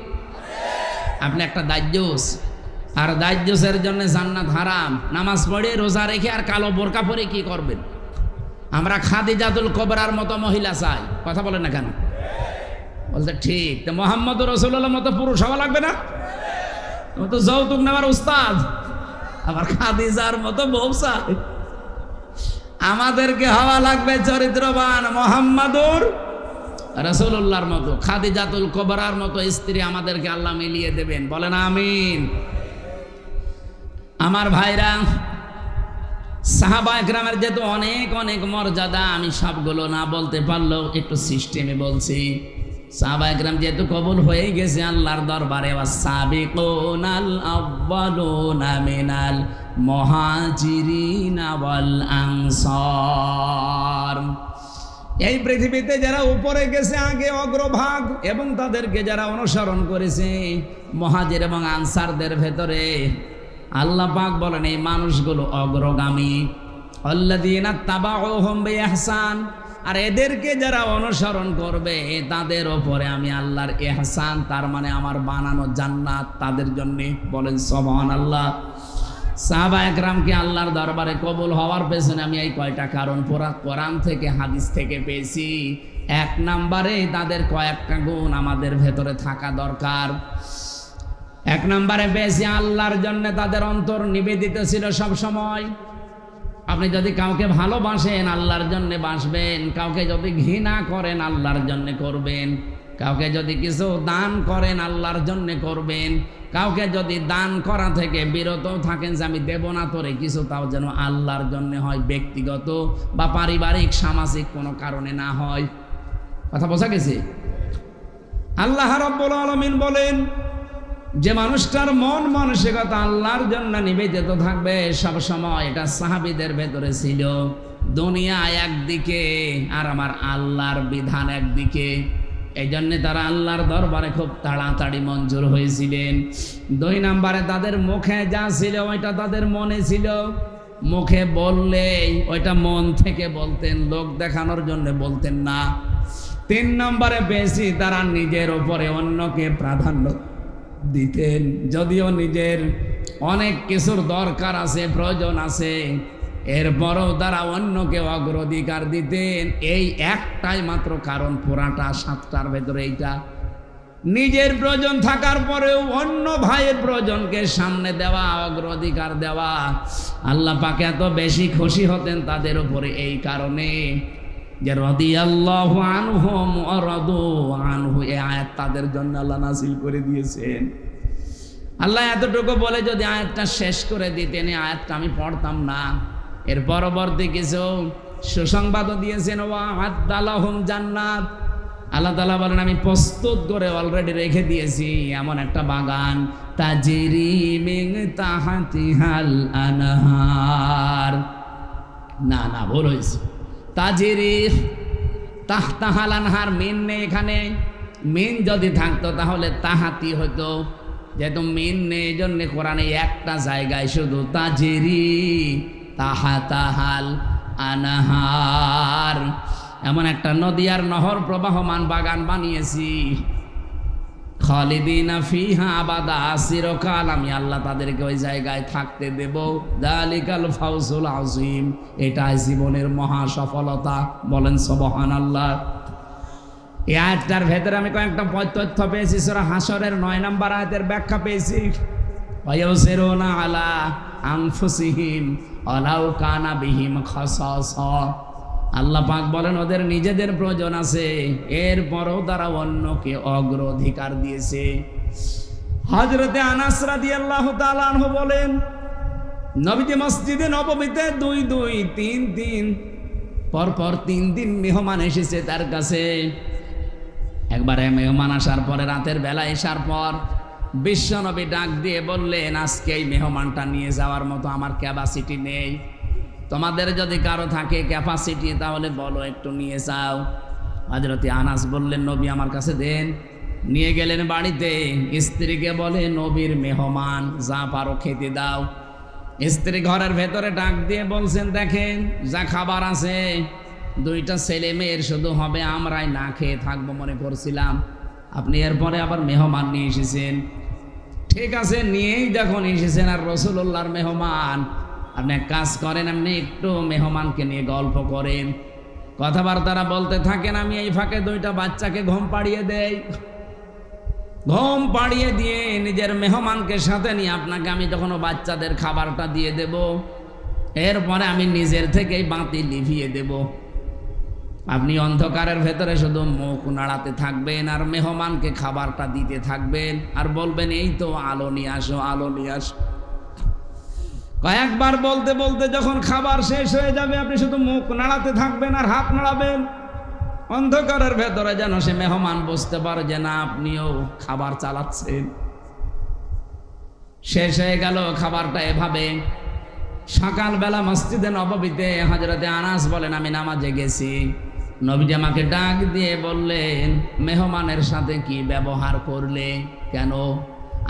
আপনি একটা দাজ্জুস, আর দাজ্জুসের জন্য জান্নাত হারাম। নামাজ পড়ে, রোজা রেখে আর কালো বোরকা পরে কি করবেন? আমরা খাদিজাতুল কুবরার মতো মহিলা চাই। কথা বলেন না কেন? বলতে ঠিক। তো মুহাম্মদ রাসূলুল্লাহর মতো পুরুষ হওয়া লাগবে না? ও তো যৌতুক নেওয়ার উস্তাদ, আবার খাদিজার মতো বউ চাই। আমাদেরকে হওয়া লাগবে চরিত্রবান, মুহাম্মাদুর রাসূলুল্লাহর মতো, খাদিজাতুল কুবরার মতো স্ত্রী আমাদেরকে আল্লাহ মিলিয়ে দেবেন। বলেন আমিন। আমার ভাইরা, সাহাবায়ে কেরামের যেহেতু অনেক অনেক মর্যাদা, আমি সবগুলো না বলতে পারলেও একটু সিস্টেমে বলছি। সাহাবায়ে কেরাম যেহেতু কবুল হয়ে গেছে আল্লাহর দরবারে, ওয়াস-সাবিকুনাল আউয়ালুনা মিনাল মুহাজিরিনা ওয়াল আনসার। এই পৃথিবীতে যারা উপরে গেছে আগে অগ্রভাগ, এবং তাদেরকে যারা অনুসরণ করেছে মুহাজির এবং আনসারদের ভেতরে, আল্লাহ পাক বলেন এই মানুষগুলো অগ্রগামী। আল্লাযীনা তাবাউহুম বিইহসান, আর এদেরকে যারা অনুসরণ করবে তাদের ওপরে আমি আল্লাহর ইহসান, তার মানে আমার বানানো জান্নাত তাদের জন্য। বলেন সুবহানাল্লাহ। সাহাবায়ে কেরামকে আল্লাহর দরবারে কবুল হওয়ার পেছনে আমি এই কয়টা কারণ কোরআন থেকে হাদিস থেকে পেয়েছি। 1 নম্বরে তাদের কয়েকটা গুণ আমাদের ভেতরে থাকা দরকার। 1 নম্বরে পেয়েছি আল্লাহর জন্য তাদের অন্তর নিবেদিত ছিল সব সময়। আপনি যদি কাউকে ভালোবাসেন আল্লাহর জন্য বাসবেন, কাউকে যদি ঘৃণা করেন আল্লাহর জন্য করবেন, কাউকে যদি কিছু দান করেন আল্লাহর জন্য করবেন, কাউকে যদি দান করা থেকে বিরত থাকেন যে আমি দেব না তোরে কিছু, তাও যেন আল্লাহর জন্য হয়, ব্যক্তিগত বা পারিবারিক সামাজিক কোনো কারণে না হয়। কথা বোঝা গেছে? আল্লাহ রাব্বুল আলামিন বলেন যে মানুষটার মন মানসিকতা আল্লাহর জন্য নিবেদিত থাকবে সব সময়, এটা সাহাবীদের ভেতরে ছিল। দুনিয়া একদিকে আর আমার আল্লাহর বিধান একদিকে, এই জন্যে তারা আল্লাহর দরবারে খুব তাড়াতাড়ি মঞ্জুর হয়েছিলেন। 2 নম্বরে তাদের মুখে যা ছিল ওইটা তাদের মনে ছিল। মুখে বললে ওইটা মন থেকে বলতেন, লোক দেখানোর জন্য বলতেন না। 3 নম্বরে বেশি তারা নিজের উপরে অন্যকে প্রাধান্য দিতেন, যদিও নিজের অনেক কিছুর দরকার আছে, প্রয়োজন আছে, এরপরও তারা অন্যকে অগ্রাধিকার দিতেন। এই একটাই মাত্র কারণ, পুরাটা 7টার ভেতরে এইটা। নিজের প্রয়োজন থাকার পরেও অন্য ভাইয়ের প্রয়োজনকে সামনে দেওয়া, অগ্রাধিকার দেওয়া। আল্লাহ পাক এত বেশি খুশি হতেন তাদের উপরে এই কারণে যে রাদিয়াল্লাহু আনহুম ওয়া রাদু আনহু, এই আয়াত তাদের জন্য আল্লাহ নাযিল করে দিয়েছেন। আল্লাহ এতটুকু বলে যদি আয়াতটা শেষ করে দিতেন, এই আয়াতটা আমি পড়তাম না। এর পরবর্তী কিছু সুসংবাদও দিয়েছেন, ওয়া'আদ্দা লাহুম জান্নাত। আল্লাহ তাআলা বলেন আমি প্রস্তুত করে অলরেডি রেখে দিয়েছি এমন একটা বাগান, তাজরি মিন তাহতিহাল আনহার। না না, ভুল হয়েছে। তাজরি তাহতাহাল আনহার, মিন নেই এখানে। মিন যদি থাকতো তাহলে তাহাতি হতো, যেহেতু মিন নেই এই জন্য কোরআনে একটা জায়গায় শুধু তাজরি তাহাতাহাল আনহার, এমন একটা নদী আর নহর প্রবাহমান বাগান বানিয়েছি। খালিদিনা ফিহা আবাদা, চিরকাল আমি আল্লাহ তাদেরকে ওই জায়গায় থাকতে দেব। যালিকাল ফাউজুল আযীম, এটাই জীবনের মহা সফলতা। বলেন সুবহানাল্লাহ। এই আয়াতটার ভেতরে আমি কয়েকটা তথ্য পেয়েছি। সূরা হাশরের 9 নম্বর আয়াতের ব্যাখ্যা পেয়েছি। ওয়ায়ুসিরুনা আলা আনফুসিহিম ওয়ালাউ কানা বিহিম খাসাসা। আল্লাহ পাক বলেন ওদের নিজেদের প্রয়োজন আছে, এরপরও তারা অন্যকে অগ্রাধিকার দিয়েছে। হযরতে আনাস রাদিয়াল্লাহু তাআলা আনহু বলেন, নবীজি মসজিদে নববীতে 2-2-3-3 পরপর 3 দিন মেহমান এসেছে তার কাছে। একবারে মেহমান আসার পরে রাতের বেলা আসার পর বিশ্বনবী ডাক দিয়ে বললেন, আজকে এই মেহমানটা নিয়ে যাওয়ার মতো আমার ক্যাপাসিটি নেই, তোমাদের যদি কারো থাকে ক্যাপাসিটি তাহলে বলো, একটু নিয়ে যাও। হযরত আনাস বললেন, নবী আমার কাছে দেন। নিয়ে গেলেন বাড়িতে, স্ত্রীকে বলে নবীর মেহমান, যা পারো খেতে দাও। স্ত্রী ঘরের ভেতরে ডাক দিয়ে বলছেন, দেখেন যা খাবার আছে 2টা ছেলে মেয়ের শুধু হবে, আমরাই না খেয়ে থাকবো মনে করছিলাম, আপনি এরপরে আবার মেহমান নিয়ে এসেছেন। ঠিক আছে, নিয়েই যখন এসেছেন আর রাসূলুল্লাহর মেহমান, আপনি এক কাজ করেন, আপনি একটু মেহমানকে নিয়ে গল্প করেন, কথাবার্তারা বলতে থাকেন। আমি এই ফাঁকে 2টা বাচ্চাকে ঘুম পাড়িয়ে দেই। ঘুম পাড়িয়ে দিয়ে নিজের মেহমানকে সাথে নিয়ে আপনাকে আমি তখন বাচ্চাদের খাবারটা দিয়ে দেব। এরপরে আমি নিজের থেকেই বাতি লিভিয়ে দেব। আপনি অন্ধকারের ভেতরে শুধু মুখ নাড়াতে থাকবেন আর মেহমানকে খাবারটা দিতে থাকবেন আর বলবেন, এই তো আলো নিয়ে আসো, আলো নিয়ে আসো। কয়েকবার বলতে বলতে যখন খাবার শেষ হয়ে যাবে, আপনি শুধু মুখ নাড়াতে থাকবেন আর হাত নাড়াবেন, অন্ধকারের ভেতরে যেন সে মেহমান বুঝতে পারে যে না, আপনিও খাবার চালাচ্ছেন। শেষ হয়ে গেল খাবারটা এভাবে। সকালবেলা মসজিদে নববীতে হযরতে আনাস বলেন, আমি নামাজে গেছি, নবীজি আমাকে ডাক দিয়ে বললেন, মেহমানের সাথে কি ব্যবহার করলে, কেন?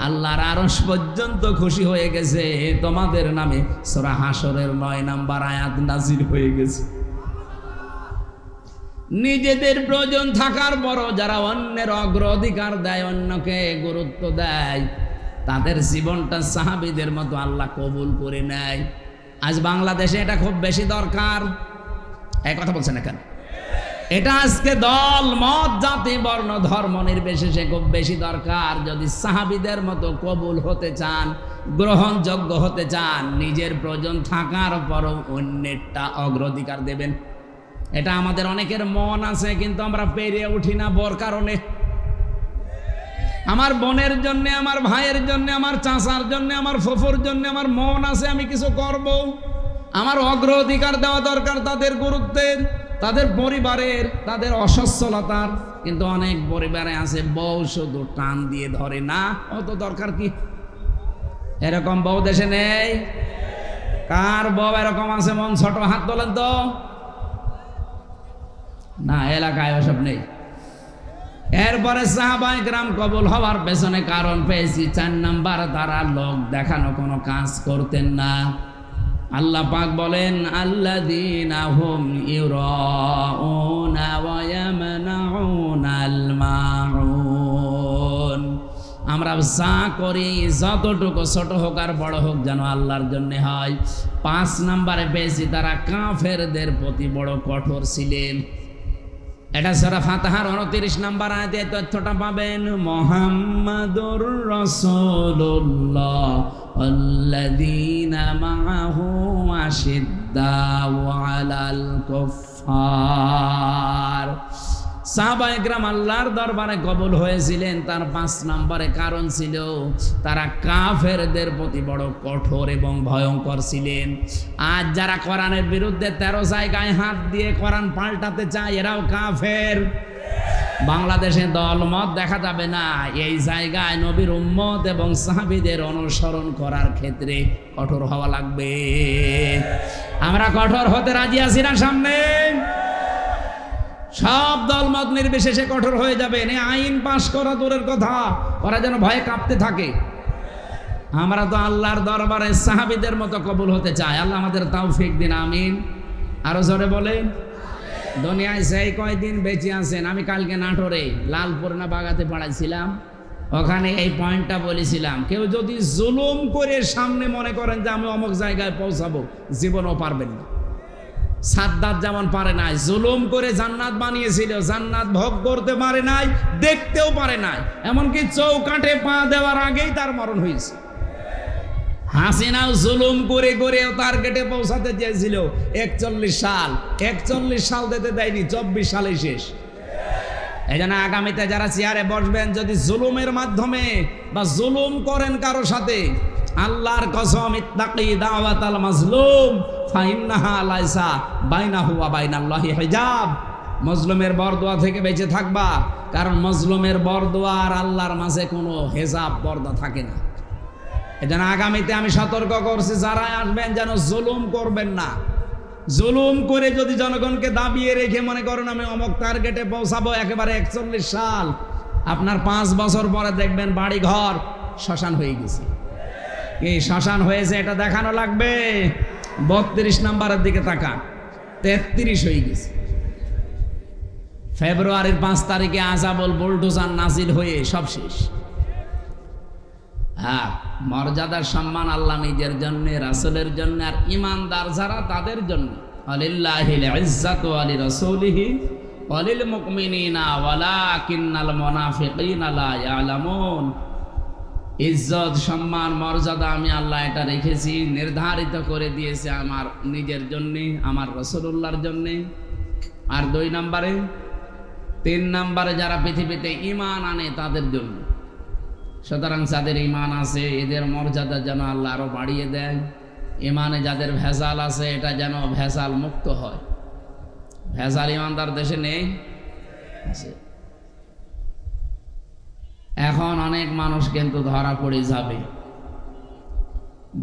আল্লাহর আরশ পর্যন্ত খুশি হয়ে গেছে, তোমাদের নামে সূরা হাশরের 9 নম্বর আয়াত নাজিল হয়ে গেছে। নিজেদের প্রয়োজন থাকার পরও যারা অন্যের অগ্রাধিকার দেয়, অন্যকে গুরুত্ব দেয়, তাদের জীবনটা সাহাবীদের মতো আল্লাহ কবুল করে নেয়। আজ বাংলাদেশে এটা খুব বেশি দরকার। এই কথা বলছেন না কেন? এটা আজকে দল মত জাতি বর্ণ ধর্ম নির্বিশেষে খুব বেশি দরকার। যদি সাহাবীদের মতো কবুল হতে চান, গ্রহণযোগ্য হতে চান, নিজের প্রয়োজন থাকার পরও অন্যেরটা অগ্রাধিকার দেবেন। এটা আমাদের অনেকের মন আছে, কিন্তু আমরা পেরে উঠি না বড় কারণে। আমার বোনের জন্য, আমার ভাইয়ের জন্য, আমার চাচার জন্য, আমার ফুফুর জন্য আমার মন আছে, আমি কিছু করব। আমার অগ্রাধিকার দেওয়া দরকার তাদের গুরুত্বের, তাদের পরিবারের, তাদের অসচ্ছলতার। কিন্তু অনেক পরিবারে আছে বউ শুধু টান দিয়ে ধরে, না অত দরকার কি? এরকম বউ দেশে নেই? কার বউ এরকম আছে মন ছোট? হাত তোলেন তো। না, এলাকায় ওসব নেই। এরপরে সাহাবায়ে কেরাম কবুল হওয়ার পেছনে কারণ পেয়েছি 4 নাম্বার, তারা লোক দেখানো কোনো কাজ করতেন না। আল্লাহ পাক বলেন, আল্লাযীনা হুম ইউরাউনা ওয়া ইয়ামনাউনাল মাউন। আমরা যা করি যতটুকু ছোট হোক আর বড় হোক যেন আল্লাহর জন্য হয়। 5 নাম্বারে পেয়েছি তারা কাফেরদের প্রতি বড় কঠোর ছিলেন। এটা সূরা ফাতিহার 29 নাম্বার আয়াতে তথ্যটা পাবেন। মুহাম্মাদুর রাসূলুল্লাহ ওয়াল্লাযীনা মাআহু আশিদ্দাউ আলাল কুফফার। সাহাবায়ে কেরাম আল্লাহর দরবারে কবুল হয়েছিলেন, তার 5 নম্বরে কারণ ছিল তারা কাফেরদের প্রতি বড় কঠোর এবং ভয়ঙ্কর ছিলেন। আজ যারা কোরআনের বিরুদ্ধে 13 জায়গায় হাত দিয়ে কোরআন পাল্টাতে চায়, এরাও কাফের। বাংলাদেশে দলমত দেখা যাবে না, এই জায়গায় নবীর উম্মত এবং সাহাবীদের অনুসরণ করার ক্ষেত্রে কঠোর হওয়া লাগবে। আমরা কঠোর হতে রাজি আছি না? সামনে সব দলমত নির্বিশেষে কঠোর হয়ে যাবে। আইন পাশ করা দূরের কথা, ওরা যেন ভয়ে কাঁপতে থাকে। আমরা তো আল্লাহর দরবারে সাহাবীদের মতো কবুল হতে চাই। আল্লাহ আমাদের তৌফিক দিন, আমিন। আরো জোরে বলেন। দুনিয়ায় সেই কয়দিন বেঁচে আছেন, আমি কালকে নাটোরে লালপুর না বাগাতে পড়াইছিলাম, ওখানে এই পয়েন্টটা বলেছিলাম, কেউ যদি জুলুম করে সামনে মনে করেন যে আমি অমুক জায়গায় পৌঁছাবো, জীবনও পারবেন না। সাদ্দাত যেমন পারে নাই, জুলুম করে জান্নাত বানিয়েছিল, জান্নাত ভোগ করতে পারে নাই, দেখতেও পারে নাই, এমনকি চৌকাঠে পা দেওয়ার আগেই তার মরণ হয়েছে। হাসিনাও জুলুম করে করে টার্গেটে পৌঁছাতে চেয়েছিল 41 সাল, 41 সাল দিতে দেয়নি, 24 সালে শেষ। এই জন্য আগামীতে যারা চেয়ারে বসবেন, যদি জুলুমের মাধ্যমে বা জুলুম করেন কারো সাথে, আল্লাহর কসম, ইত্তাকি দাওয়াতাল মাজলুম ফাইন্নাহা লাইসা বাইনাহু ওয়া বাইনাল্লাহি হিজাব। মজলুমের বরদোয়া থেকে বেঁচে থাকবা, কারণ মজলুমের বরদোয়া আর আল্লাহর মাঝে কোনো হেজাব পর্দা থাকে না। এজন্য আগামীতে আমি সতর্ক করছি, যারা আসবেন যেন জুলুম করবেন না। জুলুম করে যদি জনগণকে দাবিয়ে রেখে মনে করেন আমি অমুক টার্গেটে পৌঁছাবো একেবারে 41 সাল, আপনার 5 বছর পরে দেখবেন বাড়ি ঘর শ্মশান হয়ে গেছে। এই শ্মশান হয়েছে এটা দেখানো লাগবে। 32 নম্বরের দিকে তাকান, 33 হয়ে গেছে। ফেব্রুয়ারির 5 তারিখে আযাবুল বুলডোজার নাজিল হয়ে সব শেষ। হ্যাঁ, মর্যাদার সম্মান আল্লাহ নিজের জন্য, রাসূলের জন্য, আর ঈমানদার যারা তাদের জন্য। আলিল্লাহিল ইজ্জাতু ওয়া লিরাসূলিহি ওয়া লিল মুমিনিনা ওয়ালাকিন্নাল মুনাফিকিনা লা ইয়ালামুন। ইজ্জত, সম্মান, মর্যাদা আমি আল্লাহ এটা রেখেছি, নির্ধারিত করে দিয়েছে আমার নিজের জন্য, আমার রাসূলুল্লাহর জন্য। আর 2 নম্বরে, 3 নম্বরে যারা পৃথিবীতে ঈমান আনে তাদের জন্য। সুতরাং যাদের ঈমান আছে এদের মর্যাদা যেন আল্লাহ আরো বাড়িয়ে দেয়। ঈমানে যাদের ভেজাল আছে এটা যেন ভেজাল মুক্ত হয়। ভেজাল ঈমানদার দেশে নেই, আছে। এখন অনেক মানুষ কিন্তু ধরা পড়ে যাবে,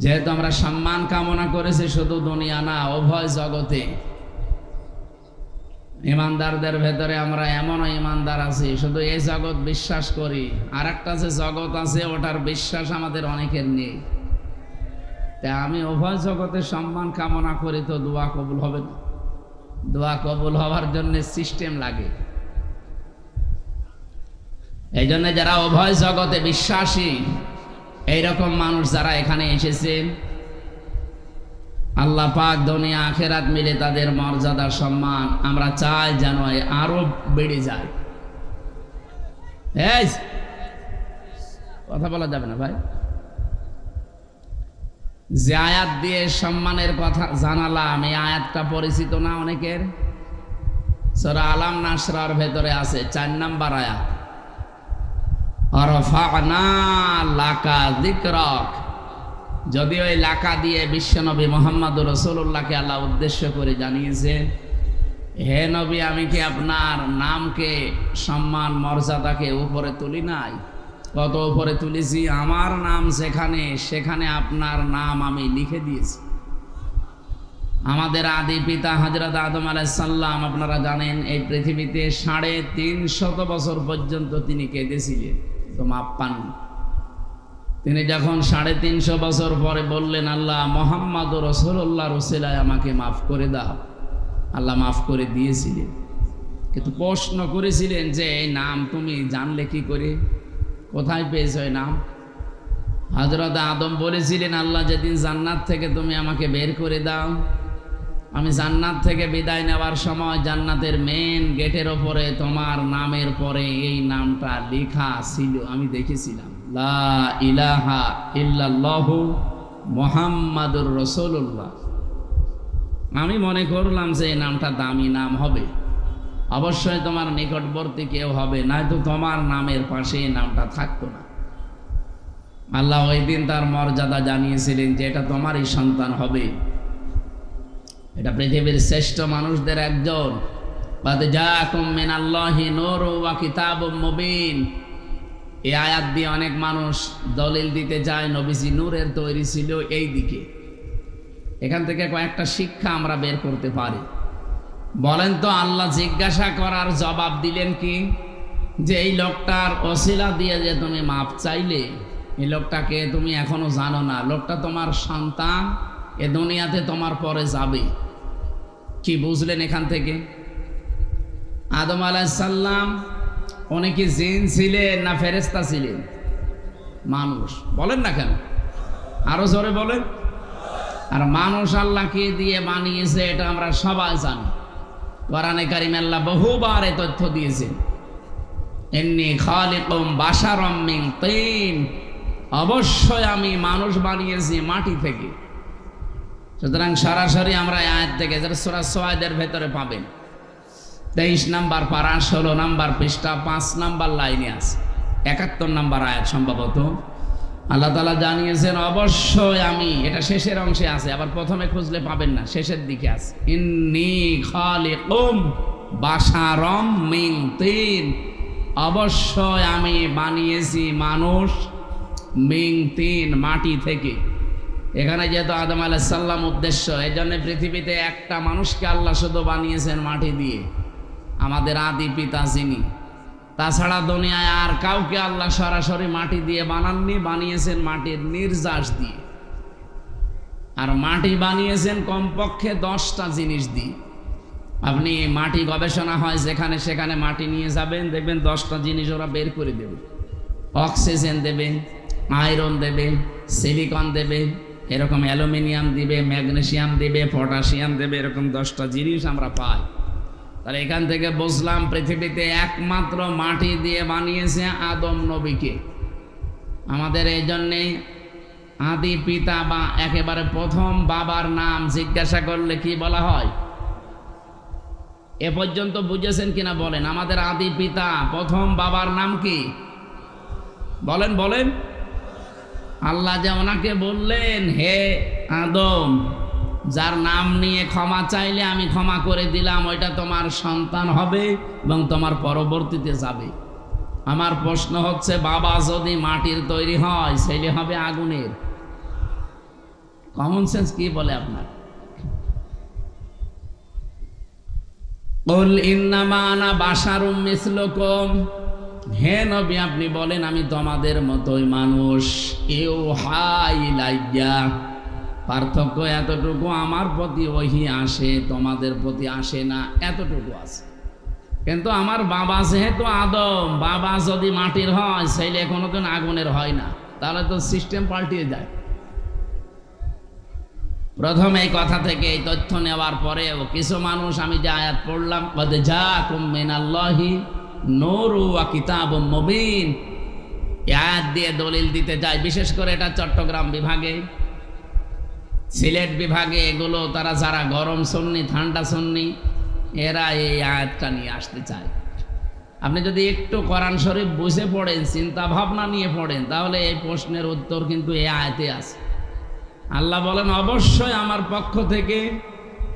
যেহেতু আমরা সম্মান কামনা করেছি শুধু দুনিয়া না, উভয় জগতে। ইমানদারদের ভেতরে আমরা এমনও ইমানদার আছি শুধু এই জগৎ বিশ্বাস করি, আর একটা যে জগৎ আছে ওটার বিশ্বাস আমাদের অনেকের নেই। তাই আমি উভয় জগতের সম্মান কামনা করি, তো দোয়া কবুল হবে না। দোয়া কবুল হওয়ার জন্য সিস্টেম লাগে। এই জন্য যারা উভয় জগতে বিশ্বাসী, এইরকম মানুষ যারা এখানে এসেছেন, আল্লাহ পাক দুনিয়া আখিরাত মিলে তাদের মর্যাদা সম্মান আমরা চাই যেন আরো বেড়ে যায়। এই কথা বলা যাবে না ভাই। যে আয়াত দিয়ে সম্মানের কথা জানালাম, এই আয়াতটা পরিচিত না অনেকের? সূরা আলাম নাসরার ভেতরে আছে 4 নম্বর আয়াত, আরফা'না লাকা যিকরাক। যদিও এই লাকা দিয়ে বিশ্বনবী মুহাম্মদুর রাসূলুল্লাহকে আল্লাহ উদ্দেশ্য করে জানিয়েছে, হে নবী, আমি কি আপনার নামকে, সম্মান মর্যাদাকে উপরে তুলি নাই? কত উপরে তুলেছি। আমার নাম যেখানে, সেখানে আপনার নাম আমি লিখে দিয়েছি। আমাদের আদি পিতা হযরত আদম আলাইহিস সালাম, আপনারা জানেন, এই পৃথিবীতে 350 বছর পর্যন্ত তিনি কেঁদেছিলেন, তো মাপ পাননি। তিনি যখন 350 বছর পরে বললেন, আল্লাহ মুহাম্মদুর রাসূলুল্লাহর ওসিলায় আমাকে মাফ করে দাও, আল্লাহ মাফ করে দিয়েছিলেন। কিন্তু প্রশ্ন করেছিলেন যে এই নাম তুমি জানলে কি করে, কোথায় পেয়েছো এই নাম? হযরত আদম বলেছিলেন, আল্লাহ যেদিন জান্নাত থেকে তুমি আমাকে বের করে দাও, আমি জান্নাত থেকে বিদায় নেওয়ার সময় জান্নাতের মেন গেটের ওপরে তোমার নামের পরে এই নামটা লেখা ছিল, আমি দেখেছিলাম, লা ইলাহা ইল্লাল্লাহু মুহাম্মাদুর রাসূলুল্লাহ। আমি মনে করলাম যে এই নামটা দামি নাম হবে, অবশ্যই তোমার নিকটবর্তী কেউ হবে, নয়তো তোমার নামের পাশে নামটা থাকতো না। আল্লাহ ওই দিন তার মর্যাদা জানিয়েছিলেন যে এটা তোমারই সন্তান হবে। এটা পৃথিবীর শ্রেষ্ঠ মানুষদের একজন। قد جاءكم من الله نور وكتاب مبين। এই আয়াত দিয়ে অনেক মানুষ দলিল দিতে যায় নবীজি নূরের তৈরি ছিল এই দিকে। এখান থেকে কয়েকটা শিক্ষা আমরা বের করতে পারি। বলেন তো, আল্লাহ জিজ্ঞাসা করার জবাব দিলেন কি? যে এই লোকটার ওসিলা দিয়ে যে তুমি মাপ চাইলে, এই লোকটাকে তুমি এখনো জানো না, লোকটা তোমার সন্তান, এ দুনিয়াতে তোমার পরে যাবে। কি বুঝলেন এখান থেকে? আদম আলাইহিস সালাম উনি কি জিন ছিলেন না ফেরেশতা ছিলেন? মানুষ। বলেন না কেন? আরো জোরে বলেন। আর মানুষ আল্লাহকে দিয়ে বানিয়েছে এটা আমরা সবাই জানি। কোরআনে কারিমে আল্লাহ বহুবার এই তথ্য দিয়েছেন, ইন্নী খালিকুম বাশারাম মিন তিন, অবশ্যই আমি মানুষ বানিয়েছি মাটি থেকে। সুতরাং সরাসরি আমরা আয়াত থেকে যারা সূরা সুয়াদের ভেতরে পাবেন, 23 নম্বর পারা 16 নম্বর পৃষ্ঠা 5 নম্বর লাইনে আছে, 71 নম্বর আয়াত সম্ভবত। আল্লাহ তাআলা জানিয়েছেন অবশ্যই আমি, এটা শেষের অংশে আছে, আবার প্রথমে খুঁজলে পাবেন না, শেষের দিকে আছে, ইন্নী খালিকুম বাশারাম মিন তিন, অবশ্যই আমি বানিয়েছি মানুষ মিন তিন, মাটি থেকে। এখানে যেহেতু আদম আলাইহিস সালাম উদ্দেশ্য, এই জন্য পৃথিবীতে একটা মানুষকে আল্লাহ শুধু বানিয়েছেন মাটি দিয়ে, আমাদের আদি পিতা যিনি। তাছাড়া দুনিয়ায় আর কাউকে আল্লাহ সরাসরি মাটি দিয়ে বানাননি, বানিয়েছেন মাটির নির্যাস দিয়ে। আর মাটি বানিয়েছেন কমপক্ষে 10টা জিনিস দিয়ে। আপনি মাটি গবেষণা হয় যেখানে সেখানে মাটি নিয়ে যাবেন, দেখবেন 10টা জিনিস ওরা বের করে দেবে। অক্সিজেন দেবে, আয়রন দেবে, সিলিকন দেবে, এরকম অ্যালুমিনিয়াম দিবে, ম্যাগনেসিয়াম দেবে, পটাশিয়াম দেবে, এরকম 10টা জিনিস আমরা পাই। তাহলে এখান থেকে বুঝলাম পৃথিবীতে একমাত্র মাটি দিয়ে বানিয়েছে আদম নবীকে। আমাদের এই জন্যে আদি পিতা বা একেবারে প্রথম বাবার নাম জিজ্ঞাসা করলে কি বলা হয়? এ পর্যন্ত বুঝেছেন কিনা বলেন? আমাদের আদি পিতা প্রথম বাবার নাম কি? বলেন বলেন। আল্লাহ যে ওনাকে বললেন, হে আদম, যার নাম নিয়ে ক্ষমা চাইলে আমি ক্ষমা করে দিলাম, ওইটা তোমার সন্তান হবে এবং তোমার পরবর্তীতে যাবে। আমার প্রশ্ন হচ্ছে, বাবা যদি মাটির তৈরি হয়, ছেলে হবে আগুনের। কমন সেন্স কি বলে আপনার? কুল ইন্নামা আনা বাশারুম মিসলুকুম, হে নবী আপনি বলেন আমি তোমাদের মতোই মানুষ। ইউহা ইলাইয়া, পার্থক্য এতটুকু, আমার প্রতি ওহী আসে, তোমাদের প্রতি আসে না, এতটুকু আছে। কিন্তু আমার বাবা যেহেতু আদম, বাবা যদি মাটির হয়, ছেলে কোনোদিন আগুনের হয় না, তাহলে তো সিস্টেম পাল্টিয়ে যায়। প্রথম এই কথা থেকে এই তথ্য নেওয়ার পরেও কিছু মানুষ, আমি যে আয়াত পড়লাম, কদ জাআকুম মিনাল্লাহি নূরুন ওয়া কিতাবুম মুবিন, এই আয়াত দিয়ে দলিল দিতে যায়। বিশেষ করে এটা চট্টগ্রাম বিভাগে, সিলেট বিভাগে এগুলো তারা যারা গরম সুন্নি, ঠান্ডা সুন্নি, এরা এই আয়াতটা নিয়ে আসতে চায়। আপনি যদি একটু কোরআন শরীফ বুঝে পড়েন, চিন্তা ভাবনা নিয়ে পড়েন, তাহলে এই প্রশ্নের উত্তর কিন্তু এই আয়াতে আছে। আল্লাহ বলেন অবশ্যই আমার পক্ষ থেকে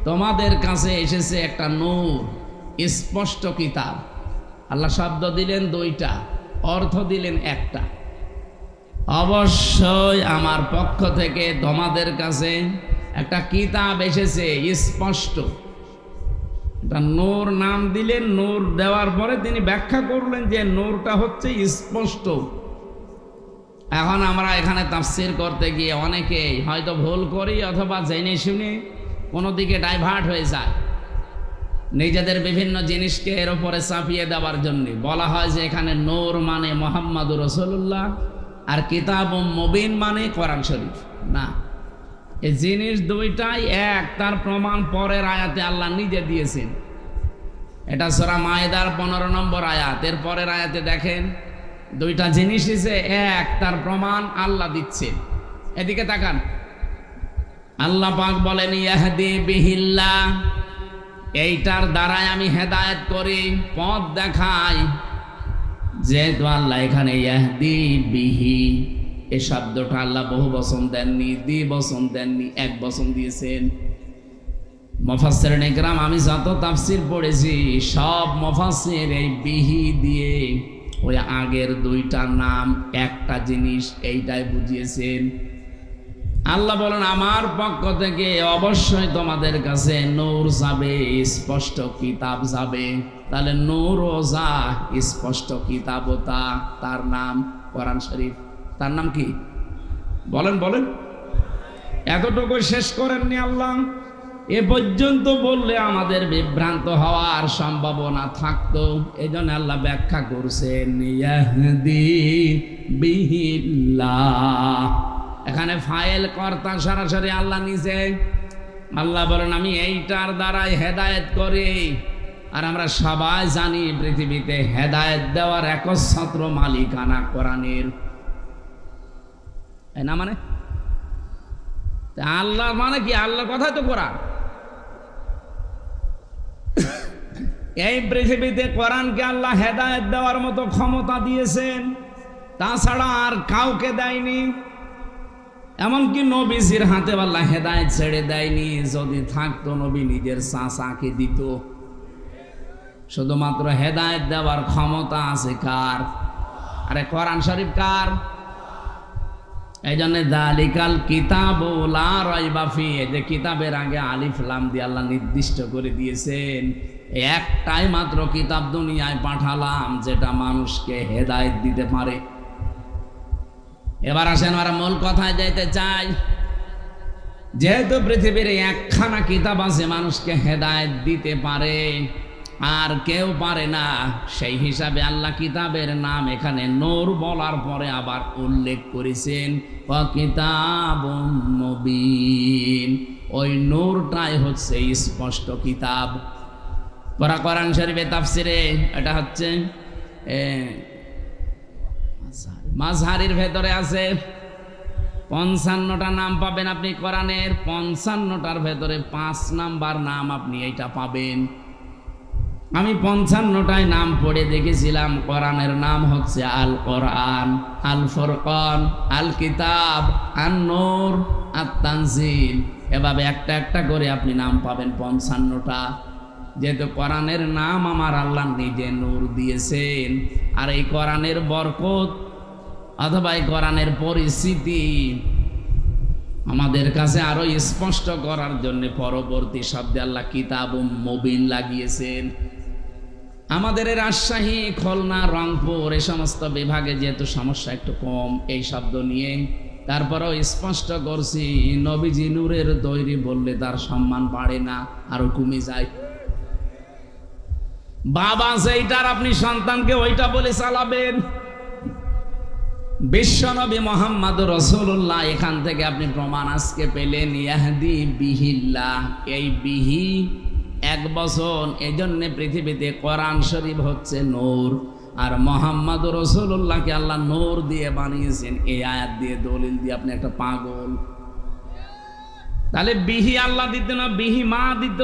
তোমাদের কাছে এসেছে একটা নূর, স্পষ্ট কিতাব। আল্লাহ শব্দ দিলেন 2টা, অর্থ দিলেন একটা। অবশ্যই আমার পক্ষ থেকে তোমাদের কাছে একটা কিতাব এসেছে স্পষ্ট। এটা নূর নাম দিলেন, নূর দেওয়ার পরে তিনি ব্যাখ্যা করলেন যে নূরটা হচ্ছে স্পষ্ট। এখন আমরা এখানে তাফসীর করতে গিয়ে অনেকে হয়তো ভুল করি, অথবা জেনে শুনে কোনো দিকে ডাইভার্ট হয়ে যায়, নিজেদের বিভিন্ন জিনিসকে এর উপরে চাপিয়ে দেওয়ার জন্য বলা হয় যে এখানে নূর মানে মুহাম্মাদুর রাসূলুল্লাহ, আর কিতাবুম মুবিন মানে কোরআন শরীফ। না, এই জিনিস দুইটাই এক, তার প্রমাণ পরের আয়াতে আল্লাহ নিজে দিয়েছেন। এটা সূরা মায়েদার 15 নম্বর আয়াত, এর পরের আয়াতে দেখেন দুইটা জিনিস যে এক, তার প্রমাণ আল্লাহ দিচ্ছেন। এদিকে তাকান, আল্লাহ পাক বলেন ইয়াহদি বিহিল্লাহ, এইটার দ্বারাই আমি হেদায়েত করি, পথ দেখাই। যেহেতু আল্লাহ এখানে ইয়াহদি বিহি এই শব্দটা আল্লাহ বহু বচন দেননি, দ্বিবচন দেননি, এক বচন দিয়েছেন। মুফাসসিরিন ইকরাম আমি যত তাফসীর পড়েছি সব মুফাসসির এই বিহি দিয়ে ওই আগের দুইটা নাম একটা জিনিস এইটাই বুঝিয়েছেন। আল্লাহ বলেন আমার পক্ষ থেকে অবশ্যই তোমাদের কাছে নূর যাবে, স্পষ্ট কিতাব যাবে। তাহলে নূরও যা, স্পষ্ট কিতাবও তা, তার নাম কোরআন শরীফ। তার নাম কি বলেন বলেন? এতটুকু শেষ করেননি আল্লাহ, এ পর্যন্ত বললে আমাদের বিভ্রান্ত হওয়ার সম্ভাবনা থাকতো। এই জন্য আল্লাহ ব্যাখ্যা করছেন ইয়াহদি বিহিল্লাহ। এখানে ফাইল কর্তা সরাসরি আল্লাহ নিজে। আল্লাহ বলেন আমি এইটার দ্বারাই হেদায়েত করি। আর আমরা সবাই জানি পৃথিবীতে হেদায়েত দেওয়ার একচ্ছত্র মালিকানা কোরআনের, না মানে আল্লাহর মানে কি? আল্লাহর কথাই তো কোরআন। এই পৃথিবীতে কোরআনকে আল্লাহ হেদায়েত দেওয়ার মতো ক্ষমতা দিয়েছেন, তাছাড়া আর কাউকে দেয়নি। এমনকি নবীজির হাতে আল্লাহ হেদায়েত ছেড়ে দেয়নি। যদি থাকতো নবী নিজের চাচাকে দিত। শুধুমাত্র হেদায়েত দেওয়ার ক্ষমতা আছে কার? আরে কোরআন শরীফ কার? এই জন্য যালিকাল কিতাবু লা রাইবা ফিহি, এই যে কিতাবের আগে আলিফ লাম দিয়ে আল্লাহ নির্দিষ্ট করে দিয়েছেন একটাই মাত্র কিতাব দুনিয়ায় পাঠালাম যেটা মানুষকে হেদায়েত দিতে পারে। এবার আসেন আমরা মূল কথায় যাইতে চাই। যেহেতু পৃথিবীর একখানা কিতাব আছে মানুষকে হেদায়েত দিতে পারে, আর কেউ পারে না, সেই হিসাবে আল্লাহ কিতাবের নাম এখানে নূর বলার পরে আবার উল্লেখ করেছেন ওয়া কিতাবুম মুবিন। ওই নূরটাই হচ্ছে স্পষ্ট কিতাব। কোরআন শরীফে তাফসিরে এটা হচ্ছে মাযহারির ভেতরে আছে 55টা নাম পাবেন আপনি কোরআনের। 55টার ভেতরে 5 নাম্বার নাম আপনি এইটা পাবেন। আমি 55টায় নাম পড়ে দেখেছিলাম। কোরআনের নাম হচ্ছে আল কোরআন, আল ফুরকান, আল কিতাব, আন নূর, আত তানজিল। এভাবে একটা একটা করে আপনি নাম পাবেন 55টা। যেহেতু কোরআনের নাম আমার আল্লাহ নিজে নূর দিয়েছেন, আর এই কোরআনের বরকত অথবা এই কোরআনের পরিস্থিতি আমাদের কাছে আরো স্পষ্ট করার জন্য পরবর্তী শব্দে আল্লাহ কিতাবুম মুবিন লাগিয়েছেন। আমাদের রাজশাহী, খুলনা, রংপুর এই সমস্ত বিভাগে যেহেতু সমস্যা একটু কম এই শব্দ নিয়ে, তারপরেও স্পষ্ট করছি নবীজি নূরের তৈরি বললে তার সম্মান বাড়ে না, আরো কমে যায়। বাবা সেইটার আপনি সন্তানকে ওইটা বলে চালাবেন। বিশ্বনবী মুহাম্মদ রাসূলুল্লাহ, এখান থেকে আপনি প্রমাণ আজকে পেলেন ইয়াহদি বিহিল্লাহ। এই বিহি এক বচন, এজন্য পৃথিবীতে কোরআন শরীফ হচ্ছে নূর, আর মুহাম্মদ রাসূলুল্লাহকে আল্লাহ নূর দিয়ে বানিয়েছেন। এই আয়াত দিয়ে দলিল দিয়ে আপনি একটা পাগল। তাহলে বিহি আল্লাহ দিত না, বিহি মা দিত,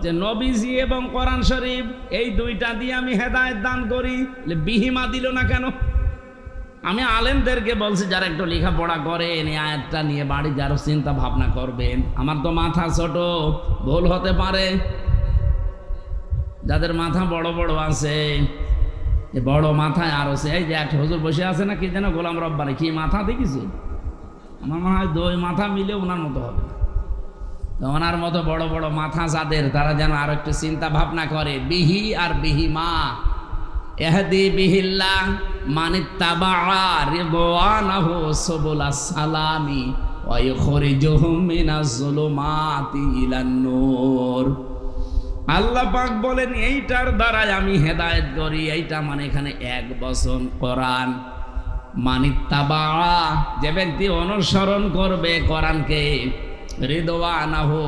যে নবীজি এবং কোরআন শরীফ এই দুইটা দিয়ে আমি হেদায়েত দান করি। বিহি মা দিল না কেন? আমি আলেমদেরকে বলছি যারা একটু লেখাপড়া করেন এই আয়াতটা নিয়ে বাড়ি যারা চিন্তা ভাবনা করবেন। আমার তো মাথা ছোট, ভুল হতে পারে। যাদের মাথা বড় বড় আছে, বড় মাথায় আরো এই যে এক হুজুর বসে আছে না, কি যেন গোলাম রব্বানি, কি মাথা দেখেছি? আমার মনে হয় 2 মাথা মিলে ওনার মতো হবে। তো ওনার মতো বড় বড় মাথা যাদের, তারা যেন আরো একটু চিন্তা ভাবনা করে। বিহি আর বিহিমা, ইয়াহদি বিহিল্লাহ মানিত্তাবা রিদওয়ানাহু সুবুলাস সালামি ওয়া ইখরিজুহুম মিনাজ যুলুমাতি ইলান নূর। আল্লাহ পাক বলেন এইটার দ্বারাই আমি হেদায়েত করি। এইটা মানে এখানে এক বচন কোরআন। মানিত্তাবা, যে ব্যক্তি অনুসরণ করবে কোরআনকে, রিদওয়ানাহু,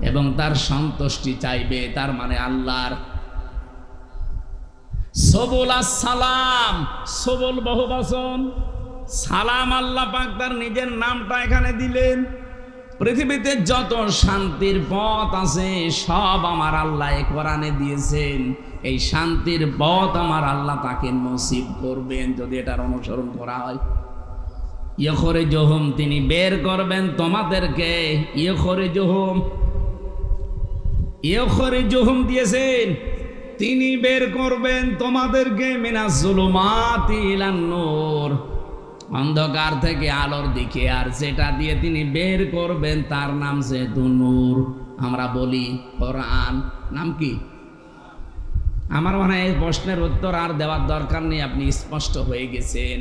এবং তার সন্তুষ্টি চাইবে, তার মানে আল্লাহর। সবুলাস সালাম, সবুল বহুবচন, সালাম আল্লাহ পাক তার নিজের নামটা এখানে দিলেন। পৃথিবীতে যত শান্তির পথ আছে সব আমার আল্লাহ এই কোরআনে দিয়েছেন। এই শান্তির পথ আমার আল্লাহ তাকে নসিব করবেন যদি এটার অনুসরণ করা হয়। ইখরিজুহুম, তিনি বের করবেন তোমাদেরকে। ইখরিজুহুম দিয়েছেন, তিনি বের করবেন তোমাদেরকে মিনাজ যুলুমাতি ইলান নূর, অন্ধকার থেকে আলোর দিকে। আর যেটা দিয়ে তিনি বের করবেন তার নাম যে নূর। আমরা বলি কোরআন, নাম কি? আমার মনে হয় এই প্রশ্নের উত্তর আর দেওয়ার দরকার নেই, আপনি স্পষ্ট হয়ে গেছেন।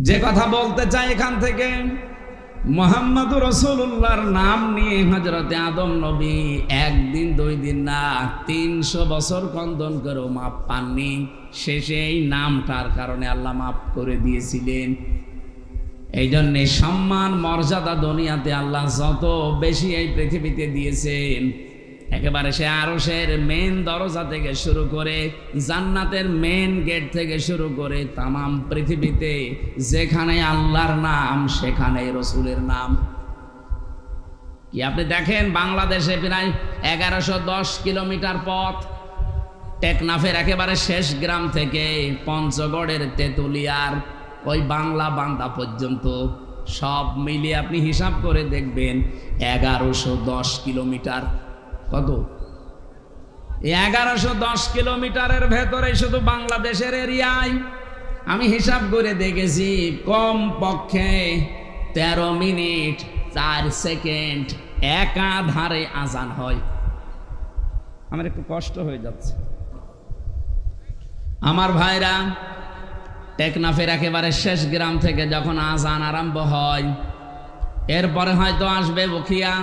যে কথা বলতে চাই এখান থেকে, মুহাম্মদুর রাসূলুল্লাহর নাম নিয়ে হযরতে আদম নবী একদিন 2 দিন না 300 বছর কন্দন করেও মাপ পাননি। শেষে এই নামটার কারণে আল্লাহ মাফ করে দিয়েছিলেন। এই জন্যে সম্মান মর্যাদা দুনিয়াতে আল্লাহ যত বেশি এই পৃথিবীতে দিয়েছেন, একেবারে সে আরশের মেন দরজা থেকে শুরু করে জান্নাতের মেন গেট থেকে শুরু করে তামাম পৃথিবীতে যেখানে আল্লাহর নাম সেখানে রসুলের নাম। কি আপনি দেখেন বাংলাদেশে প্রায় 1110 কিলোমিটার পথ, টেকনাফের একেবারে শেষ গ্রাম থেকে পঞ্চগড়ের তেতুলিয়ার ওই বাংলা বান্দা পর্যন্ত সব মিলিয়ে আপনি হিসাব করে দেখবেন 1110 কিলোমিটার। কত? 1110 কিলোমিটারের ভেতরে শুধু বাংলাদেশের এরিয়ায় আমি হিসাব করে দেখেছি কম পক্ষে 13 মিনিট 4 সেকেন্ড একাধারে আজান হয়। আমার একটু কষ্ট হয়ে যাচ্ছে। আমার ভাইরা, টেকনাফের একেবারে শেষ গ্রাম থেকে যখন আজান আরম্ভ হয়, এরপরে হয়তো আসবে বখিয়া,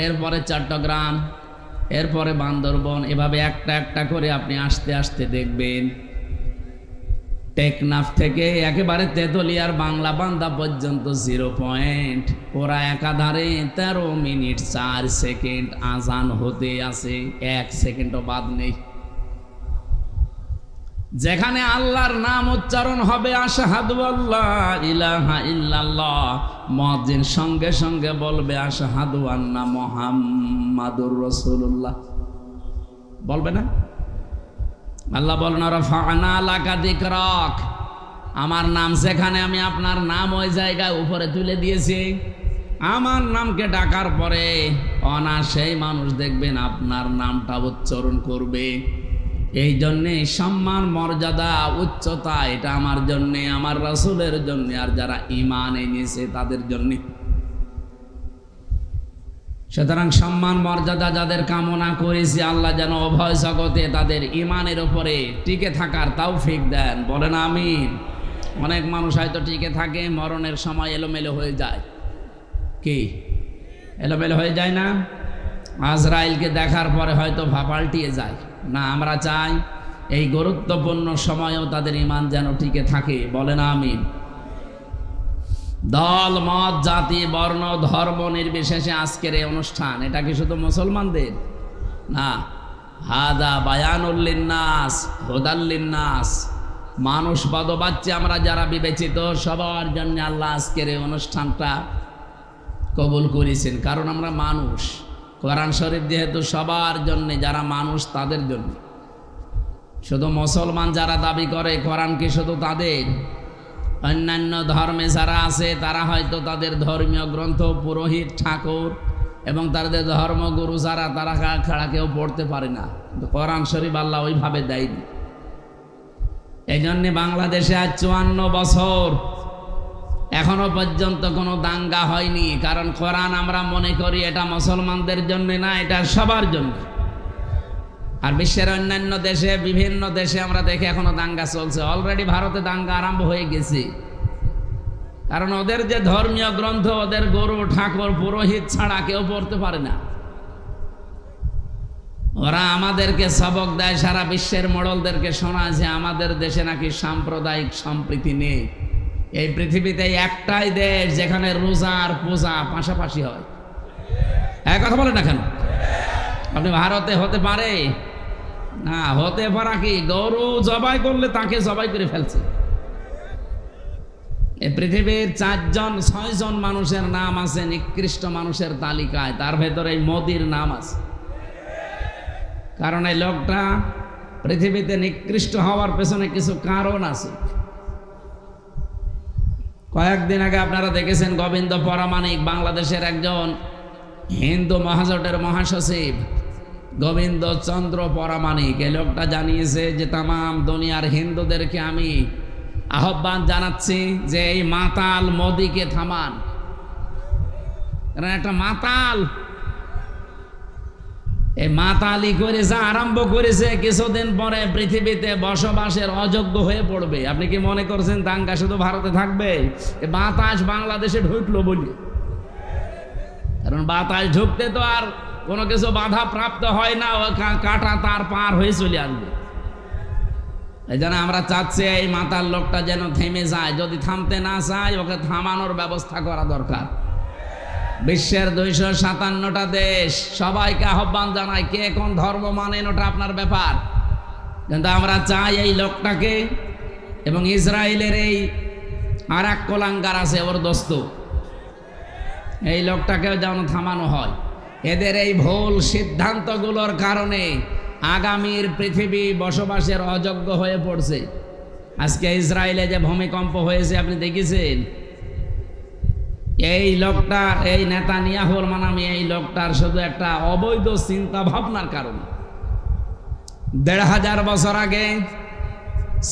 এরপরে চট্টগ্রাম, এরপরে বান্দরবন, এভাবে একটা একটা করে আপনি আস্তে আস্তে দেখবেন টেকনাফ থেকে একেবারে তেতুলিয়ার বাংলা বান্দা পর্যন্ত 0 পয়েন্ট, ওরা একাধারে 13 মিনিট 4 সেকেন্ড আজান হতে আছে, 1 সেকেন্ডও বাদ নেই। যেখানে আল্লাহর নাম উচ্চারণ হবে আশহাদু আল্লা ইলাহা ইল্লাল্লাহ, মুয়াজ্জিন সঙ্গে সঙ্গে বলবে আশহাদু আন্না মুহাম্মাদুর রাসূলুল্লাহ, বলবে না? আল্লাহ বলেন রাফা'না লাকা যিকরাক, আমার নাম যেখানে আমি আপনার নাম ওই জায়গায় উপরে তুলে দিয়েছি। আমার নামকে ডাকার পরে অনাসেই মানুষ দেখবেন আপনার নামটা উচ্চারণ করবে। এই জন্যে সম্মান মর্যাদা উচ্চতা এটা আমার জন্যে, আমার রাসূলের জন্যে, আর যারা ঈমান এনেছে তাদের জন্যে। সুতরাং সম্মান মর্যাদা যাদের কামনা করেছি আল্লাহ যেন উভয় জগতে তাদের ঈমানের উপরে টিকে থাকার তৌফিক দেন, বলেন আমিন। অনেক মানুষ হয়তো টিকে থাকে, মরণের সময় এলোমেলো হয়ে যায়। কি এলোমেলো হয়ে যায় না? আজরাইলকে দেখার পরে হয়তো পাল্টিয়ে যায় না। আমরা চাই এই গুরুত্বপূর্ণ সময়েও তাদের ঈমান যেন টিকে থাকে, বলেন আমিন। দল মত জাতি বর্ণ ধর্ম নির্বিশেষে আজকের এই অনুষ্ঠান, এটা কি শুধু মুসলমানদের না? হাদা বায়ানুল লিন্নাস হুদাল লিন্নাস, মানুষ বদবাচ্চা আমরা যারা বিবেচিত সবার জন্য আল্লাহ আজকের এই অনুষ্ঠানটা কবুল করেছেন। কারণ আমরা মানুষ, কোরআন শরীফ যেহেতু সবার জন্য, যারা মানুষ তাদের জন্য। শুধু মুসলমান যারা দাবি করে কোরআন কি শুধু তাদের? অন্যান্য ধর্মে যারা আছে তারা হয়তো তাদের ধর্মীয় গ্রন্থ পুরোহিত ঠাকুর এবং তাদের ধর্মগুরু যারা, তারা খাড়া কেউ পড়তে পারে না। কোরআন শরীফ আল্লাহ ওইভাবে দেয়নি। এই জন্যে বাংলাদেশে আজ 54 বছর এখনো পর্যন্ত কোনো দাঙ্গা হয়নি। কারণ কোরআন আমরা মনে করি এটা মুসলমানদের জন্য না, এটা সবার জন্য। আর বিশ্বের অন্যান্য দেশে, বিভিন্ন দেশে আমরা দেখি এখনো দাঙ্গা চলছে। অলরেডি ভারতে দাঙ্গা আরম্ভ হয়ে গেছে। কারণ ওদের যে ধর্মীয় গ্রন্থ, ওদের গুরু ঠাকুর পুরোহিত ছাড়া কেউ পড়তে পারে না। ওরা আমাদেরকে সবক দেয়, সারা বিশ্বের মোড়লদেরকে শোনায় যে আমাদের দেশে নাকি সাম্প্রদায়িক সম্প্রীতি নেই। এই পৃথিবীতে একটাই দেশ যেখানে রোজা আর পূজা পাশাপাশি হয়। এক কথা বলেন না কেন? আপনি ভারতে হতে পারে না, হতে পারা কি গরু জবাই করলে তাকে জবাই করে ফেলছে। এই পৃথিবীর 4-6 জন মানুষের নাম আছে নিকৃষ্ট মানুষের তালিকায়, তার ভেতরে এই মোদির নাম আছে। কারণ এই লোকটা পৃথিবীতে নিকৃষ্ট হওয়ার পেছনে কিছু কারণ আছে। কয়েকদিন আগে আপনারা দেখেছেন গোবিন্দ পরামানিক, বাংলাদেশের একজন হিন্দু মহাজোটের মহাসচিব গোবিন্দ চন্দ্র পরামানিক, এই লোকটা জানিয়েছে যে তামাম দুনিয়ার হিন্দুদেরকে আমি আহ্বান জানাচ্ছি যে এই মাতাল মোদিকে থামান। একটা মাতাল, এই মাতালি করে যা আরম্ভ করেছে কিছুদিন পরে পৃথিবীতে বসবাসের অযোগ্য হয়ে পড়বে। আপনি কি মনে করছেন দাঙ্গা শুধু ভারতে থাকবে? বাতাস বাংলাদেশে ঢুকলো বলি, কারণ বাতাস ঢুকতে তো আর কোনো কিছু বাধা প্রাপ্ত হয় না, ও কাটা তার পার হয়ে চলে আসবে। এই জন্য আমরা চাচ্ছি এই মাতাল লোকটা যেন থেমে যায়। যদি থামতে না চায়, ওকে থামানোর ব্যবস্থা করা দরকার। বিশ্বের 257টা দেশ, সবাইকে আহ্বান জানাই, কে কোন ধর্ম মানেন ওটা আপনার ব্যাপার, কিন্তু আমরা চাই এই লোকটাকে, এবং ইসরায়েলের এই আর এক কোলাঙ্গার আছে ওর দোস্ত, এই লোকটাকেও যেন থামানো হয়। এদের এই ভুল সিদ্ধান্তগুলোর কারণে আগামীর পৃথিবী বসবাসের অযোগ্য হয়ে পড়ছে। আজকে ইসরায়েলে যে ভূমিকম্প হয়েছে আপনি দেখেছেন, এই লোকটার, এই নেতানিয়াহুর মানামি এই লোকটার শুধু একটা অবৈধ চিন্তা ভাবনার কারণে। 1500 বছর আগে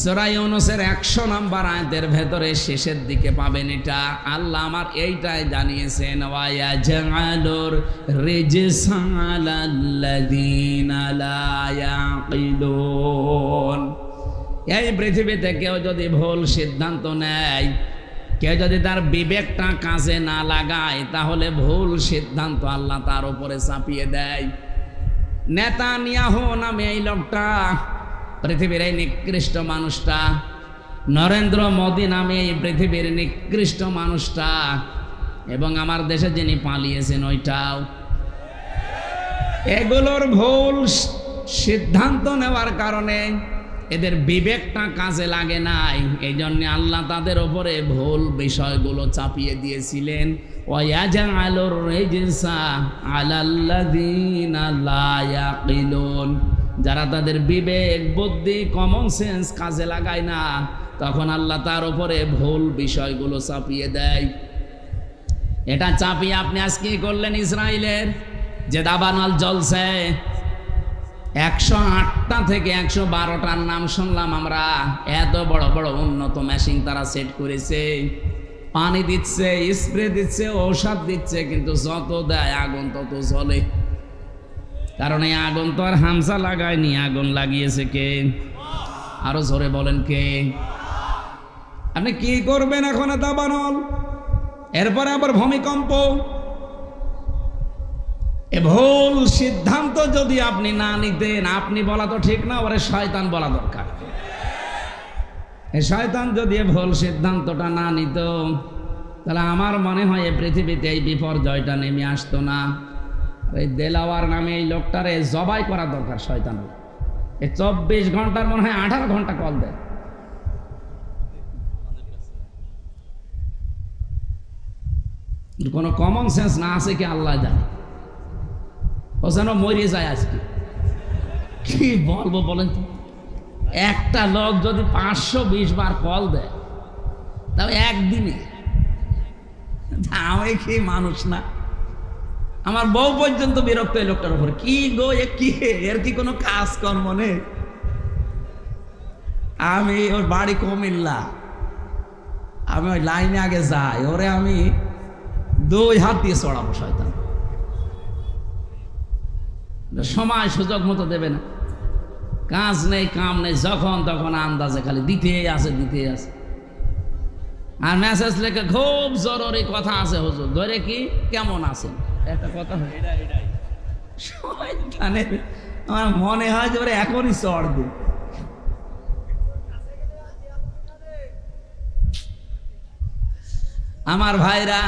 সূরা ইউনূসের 100 নম্বর আয়াতের ভেতরে শেষের দিকে পাবেন এটা, আল্লাহ আমার এইটাই জানিয়েছেন, ওয়া ইয়াজআলুর রিজসা আলাল্লাযীনা লা ইয়াকিলুন। এই পৃথিবীতে কেউ যদি ভুল সিদ্ধান্ত নেয়, কেউ যদি তার বিবেকটা কাজে না লাগায়, তাহলে ভুল সিদ্ধান্ত আল্লাহ তার উপরে চাপিয়ে দেয়। নেতানিয়াহু নামে এই লোকটা, পৃথিবীর এই নিকৃষ্ট মানুষটা, নরেন্দ্র মোদী নামে এই পৃথিবীর নিকৃষ্ট মানুষটা, এবং আমার দেশে যিনি পালিয়েছেন ওইটাও, এগুলোর ভুল সিদ্ধান্ত নেওয়ার কারণে এদের বিবেকটা কাজে লাগে নাই। এই জন্য আল্লাহ তাদের ওপরে ভুল বিষয়গুলো চাপিয়ে দিয়েছিলেন। ওয়ায়াজআলুর রিজসা আলাল্লাযীনা লা ইয়াকিলুন। যারা তাদের বিবেক, বুদ্ধি, কমন সেন্স কাজে লাগায় না, তখন আল্লাহ তার উপরে ভুল বিষয়গুলো চাপিয়ে দেয়। এটা চাপিয়ে আপনি আজকে কি করলেন? ইসরায়েলের যে দাবানল জ্বলছে, 108টা থেকে 112টার নাম শুনলাম আমরা। এত বড় বড় উন্নত মেশিন তারা সেট করেছে, পানি দিচ্ছে, স্প্রে দিচ্ছে, ঔষধ দিচ্ছে, কিন্তু যত দেয় আগুন তত জ্বলে। কারণ এই আগুন তো আর হামসা লাগায়নি, আগুন লাগিয়েছে কে? আরো জোরে বলেন কে? আপনি কি করবেন এখন? দাবানল, এরপরে আবার ভূমিকম্প। এ ভুল সিদ্ধান্ত যদি আপনি না নিতেন, আপনি বলা তো ঠিক না, ওরে শয়তান বলা দরকার। এই শয়তান যদি ভুল সিদ্ধান্তটা না নিত, তাহলে আমার মনে হয় এই পৃথিবীতে এই বিপর্যয়টা নেমে আসতো না। এই দেলাওয়ার নামে এই লোকটারে জবাই করা দরকার। শয়তান এই 24 ঘন্টার মনে হয় 18 ঘন্টা কল দেয়। কোনো কমন সেন্স না আছে কি আল্লাহ জানে। ও যেন মরে যায় আজকে। কি বলবো বলেন তো? একটা লোক যদি 520 বার কল দেয়, তাও একদিনে, আমি কি মানুষ না? আমার বউ পর্যন্ত বিরক্ত এই লোকটার উপর। কি গো, কি এর কি কোনো কাজ কর্ম নেই? আমি ওর বাড়ি কুমিল্লা, আমি ওই লাইনে আগে যাই, ওরে আমি 2 হাত দিয়ে চড়াবো। শয়তান সময় সুযোগ মতো দেবে না, কাজ নেই কাম নেই, যখন তখন আন্দাজে খালি দিতে আছে। আর মেসেজ লেখে খুব জরুরি কথা আছে হুজুর, ধরে কি কেমন আছেন একটা কথা। আমার মনে হয় যে এখনই চড় দিই। আমার ভাইরা,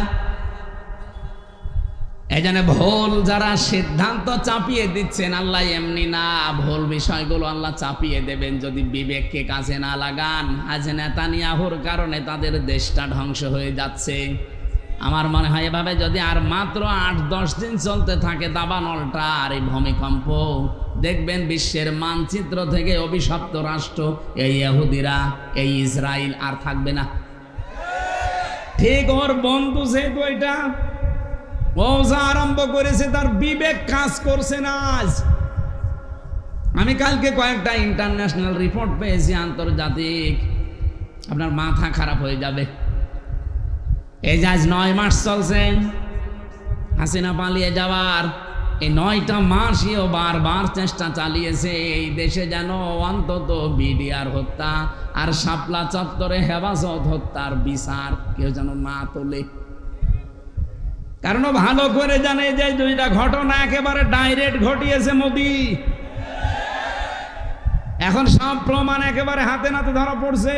এই জন্য ভুল যারা সিদ্ধান্ত চাপিয়ে দিচ্ছেন, আল্লাহ এমনি না, ভুল বিষয়গুলো আল্লাহ চাপিয়ে দেবেন যদি বিবেককে কাজে না লাগান। আজ নেতানিয়াহুর কারণে তাদের দেশটা ধ্বংস হয়ে যাচ্ছে। আমার মনে হয় এভাবে যদি আর মাত্র 8-10 দিন চলতে থাকে দাবানলটা আর এই ভূমিকম্প, দেখবেন বিশ্বের মানচিত্র থেকে অভিশপ্ত রাষ্ট্র এই ইহুদিরা, এই ইসরায়েল আর থাকবে না। ঠিক ওর বন্ধু যেহেতু এটা ও যা আরম্ভ করেছে তার বিবেক কাজ করছে না। আজ আমি কালকে কয়েকটা ইন্টারন্যাশনাল রিপোর্ট পেয়েছি, আন্তর্জাতিক, আপনার মাথা খারাপ হয়ে যাবে। এই যে আজ 9 মাস চলছে হাসিনা পালিয়ে যাওয়ার, এই 9টা মাসইও বারবার চেষ্টা চালিয়েছে এই দেশে যেন অন্তত বিডিআর হত্যা আর শাপলা চত্বরে হেফাজত হত্যার বিচার কেউ যেন না তোলে। কারণ ভালো করে জানে যে 2টা ঘটনা একেবারে ডাইরেক্ট ঘটিয়েছে মোদি। এখন সব প্রমাণ একেবারে হাতে নাতে ধরা পড়ছে।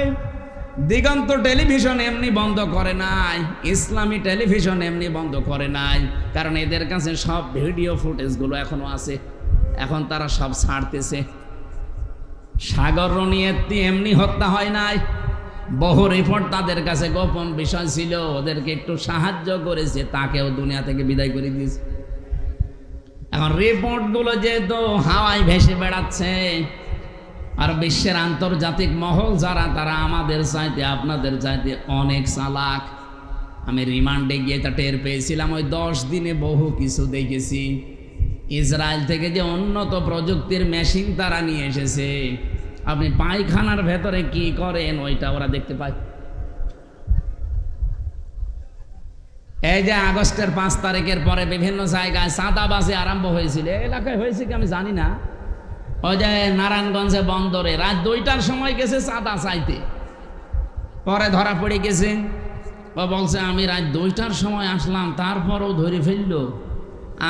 দিগন্ত টেলিভিশন এমনি বন্ধ করে নাই, ইসলামী টেলিভিশন এমনি বন্ধ করে নাই, কারণ এদের কাছে সব ভিডিও ফুটেজগুলো এখনো আছে, এখন তারা সব ছাড়তেছে। সাগর রনিয়েত্তি এমনি হত্যা হয় নাই, বহু রিপোর্ট তাদের কাছে গোপন বিষয় ছিল, ওদেরকে একটু সাহায্য করেছে, তাকেও দুনিয়া থেকে বিদায় করে দিয়েছে। এখন রিপোর্টগুলো যেহেতু হাওয়ায় ভেসে বেড়াচ্ছে, আর বিশ্বের আন্তর্জাতিক মহল যারা, তারা আমাদের চাইতে আপনাদের চাইতে অনেক চালাক। আমি রিমান্ডে গিয়ে তা টের পেয়েছিলাম, ওই 10 দিনে বহু কিছু দেখেছি। ইসরায়েল থেকে যে উন্নত প্রযুক্তির মেশিন তারা নিয়ে এসেছে, আপনি পায়খানার ভেতরে কি করেন ওইটা ওরা দেখতে পায়। এই যে আগস্টের 5 তারিখের পরে বিভিন্ন জায়গায় চাঁদাবাজি আরম্ভ হয়েছিল, এলাকায় হয়েছে কি আমি জানি না। ওই যে নারায়ণগঞ্জে বন্দরে রাত 2টার সময় গেছে চাঁদা চাইতে, পরে ধরা পড়ে গেছে। ও বলছে আমি রাত 2টার সময় আসলাম, তারপরও ধরে ফেললো।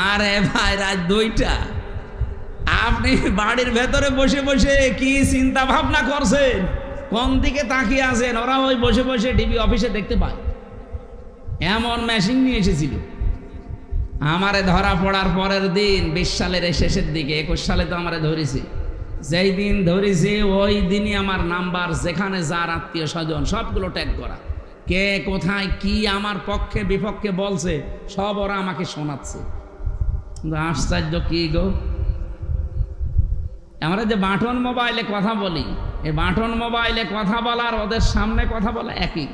আরে ভাই, রাত 2টা আপনি বাড়ির ভেতরে বসে বসে কি চিন্তা ভাবনা করছেন, কোন দিকে তাকিয়ে আছেন? ওরা ওই বসে বসে টিভি অফিসে দেখতে পায়। এমন মেশিন নিয়ে এসেছিল। আমারে ধরা পড়ার পরের দিন 20 সালের শেষের দিকে, 21 সালে তো আমারে ধরেছে। যেই দিন ধরেছে ওই দিনই আমার নাম্বার, যেখানে যার আত্মীয় স্বজন সবগুলো ট্যাগ করা, কে কোথায় কি আমার পক্ষে বিপক্ষে বলছে সব ওরা আমাকে শোনাচ্ছে। আশ্চর্য কি গো, আমরা যে বাটন মোবাইলে কথা বলি, এই বাটন মোবাইলে কথা বলার ওদের সামনে কথা বলা একই।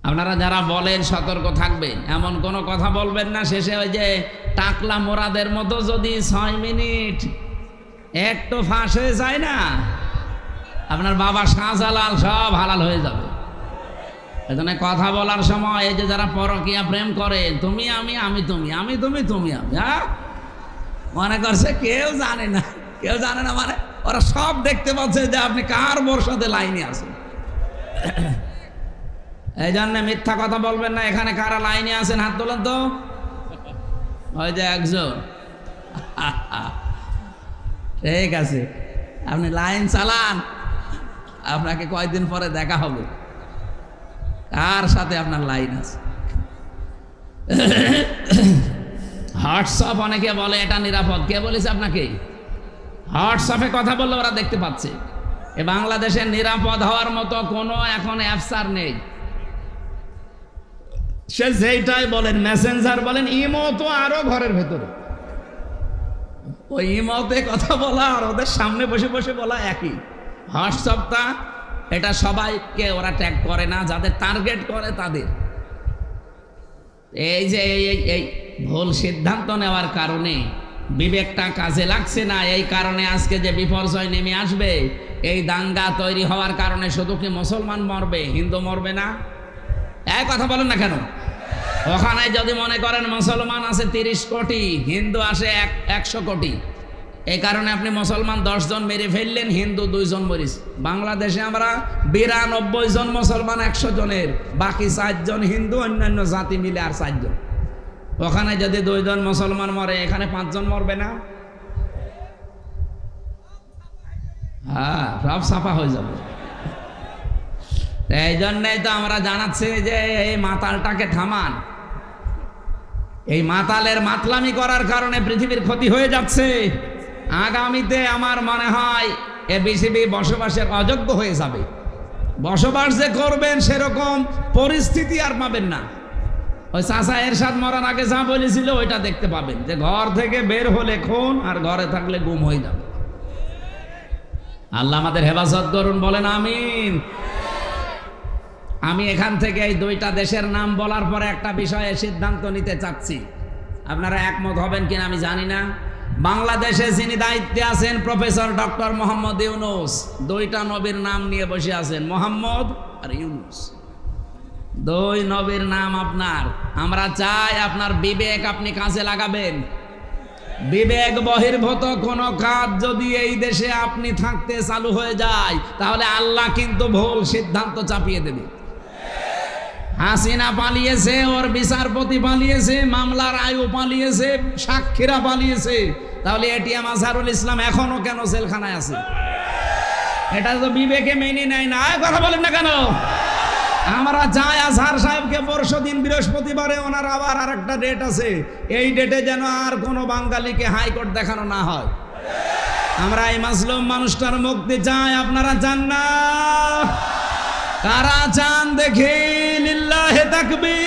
আপনারা যারা বলেন সতর্ক থাকবেন, এমন কোনো কথা বলবেন না শেষে ওই যে টাকলা মোরাদের মতো যদি 6 মিনিট একটু ফাঁস হয়ে যায় না, আপনার বাবা শাহজালাল সব হালাল হয়ে যাবে। এজন্য কথা বলার সময় এই যে যারা পরকীয়া প্রেম করে, তুমি আমি, আমি তুমি, আমি তুমি, তুমি আমি, হ্যাঁ মনে করছে কেউ জানে না, কেউ জানে না, মানে ওরা সব দেখতে পাচ্ছে যে আপনি কার বর্ষাতে লাইনে আছেন। এই জন্য মিথ্যা কথা বলবেন না। এখানে কারা লাইনে আছেন হাত তোলেন তো, ওই যে একজন। ঠিক আছে, আপনি লাইন চালান, আপনাকে কয়েকদিন পরে দেখা হবে কার সাথে আপনার লাইন আছে। হোয়াটসঅ্যাপ অনেকে বলে এটা নিরাপদ, কে বলেছে আপনাকে? হোয়াটসঅ্যাপে কথা বললে ওরা দেখতে পাচ্ছে। এ বাংলাদেশে নিরাপদ হওয়ার মতো কোনো এখন অ্যাপস আর নেই। সে যেটাই বলেন, মেসেঞ্জার বলেন, ইমো তো আরো ঘরের ভেতরে। ওই ইমোতে কথা বলা আর ওদের সামনে বসে বসে বলা একই। হোয়াটসঅ্যাপটা এটা সবাইকে ওরা ট্যাগ করে না, যাদের টার্গেট করে তাদের। এই যে এই ভুল সিদ্ধান্ত নেওয়ার কারণে বিবেকটা কাজে লাগছে না, এই কারণে আজকে যে বিপর্যয় নেমে আসবে, এই দাঙ্গা তৈরি হওয়ার কারণে শুধু কি মুসলমান মরবে, হিন্দু মরবে না? এক কথা বলেন না কেন? ওখানে যদি মনে করেন মুসলমান আছে 30 কোটি, হিন্দু আসে 100 কোটি, এই কারণে আপনি মুসলমান 10 জন মেরে ফেললেন, হিন্দু 2 জন মরিস। বাংলাদেশে আমরা 92 জন মুসলমান 100 জনের, বাকি 4 জন হিন্দু, অন্যান্য জাতি মিলে আর 4 জন। ওখানে যদি 2 জন মুসলমান মরে, এখানে 5 জন মরবে না? হ্যাঁ, সব সাফা হয়ে যাবে। এই জন্যই তো আমরা জানাচ্ছি যে এই মাতালটাকে থামান। এই মাতালের মাতলামি করার কারণে পৃথিবীর ক্ষতি হয়ে যাচ্ছে। আগামীতে আমার মনে হয় এ পৃথিবী বসবাসের অযোগ্য হয়ে যাবে। বসবাস যে করবেন সেরকম পরিস্থিতি আর পাবেন না। ওই চাচা এরশাদ মরার আগে যা বলেছিল ওইটা দেখতে পাবেন, যে ঘর থেকে বের হলে খুন আর ঘরে থাকলে গুম হয়ে যাবে। আল্লাহ আমাদের হেফাজত করুন, বলেন আমিন। আমি এখান থেকে এই দুইটা দেশের নাম বলার পরে একটা বিষয়ে সিদ্ধান্ত নিতে চাচ্ছি, আপনারা একমত হবেন কিনা আমি জানি না। বাংলাদেশে যিনি দায়িত্বে আছেন প্রফেসর ডক্টর মোহাম্মদ ইউনুস, দুইটা নবীর নাম নিয়ে বসে আছেন, মোহাম্মদ আর ইউনুস। দুই নবীর নাম আপনার। আমরা চাই আপনার বিবেক আপনি কাজে লাগাবেন। বিবেক বহির্ভূত কোন কাজ যদি এই দেশে আপনি থাকতে চালু হয়ে যায় তাহলে আল্লাহ কিন্তু ভুল সিদ্ধান্ত চাপিয়ে দেবে। হাসিনা পালিয়েছে, ওর বিচারপতি পালিয়েছে, মামলার আয়ু পালিয়েছে, সাক্ষীরা পালিয়েছে, তাহলে এটিএম আজহারুল ইসলাম এখনো কেন জেলখানায় আছে? এটা তো বিবেকে মেনে নেয় না। কথা বলেন না কেন? আমরা চাই আজহার সাহেবকে পরশুদিন বৃহস্পতিবারে ওনার আবার আরেকটা ডেট আছে, এই ডেটে যেন আর কোনো বাঙালিকে হাইকোর্ট দেখানো না হয়। আমরা এই মাসলুম মানুষটার মুক্তি চাই। আপনারা চান না? কারা চান দেখি? লিল্লাহে তাকবীর।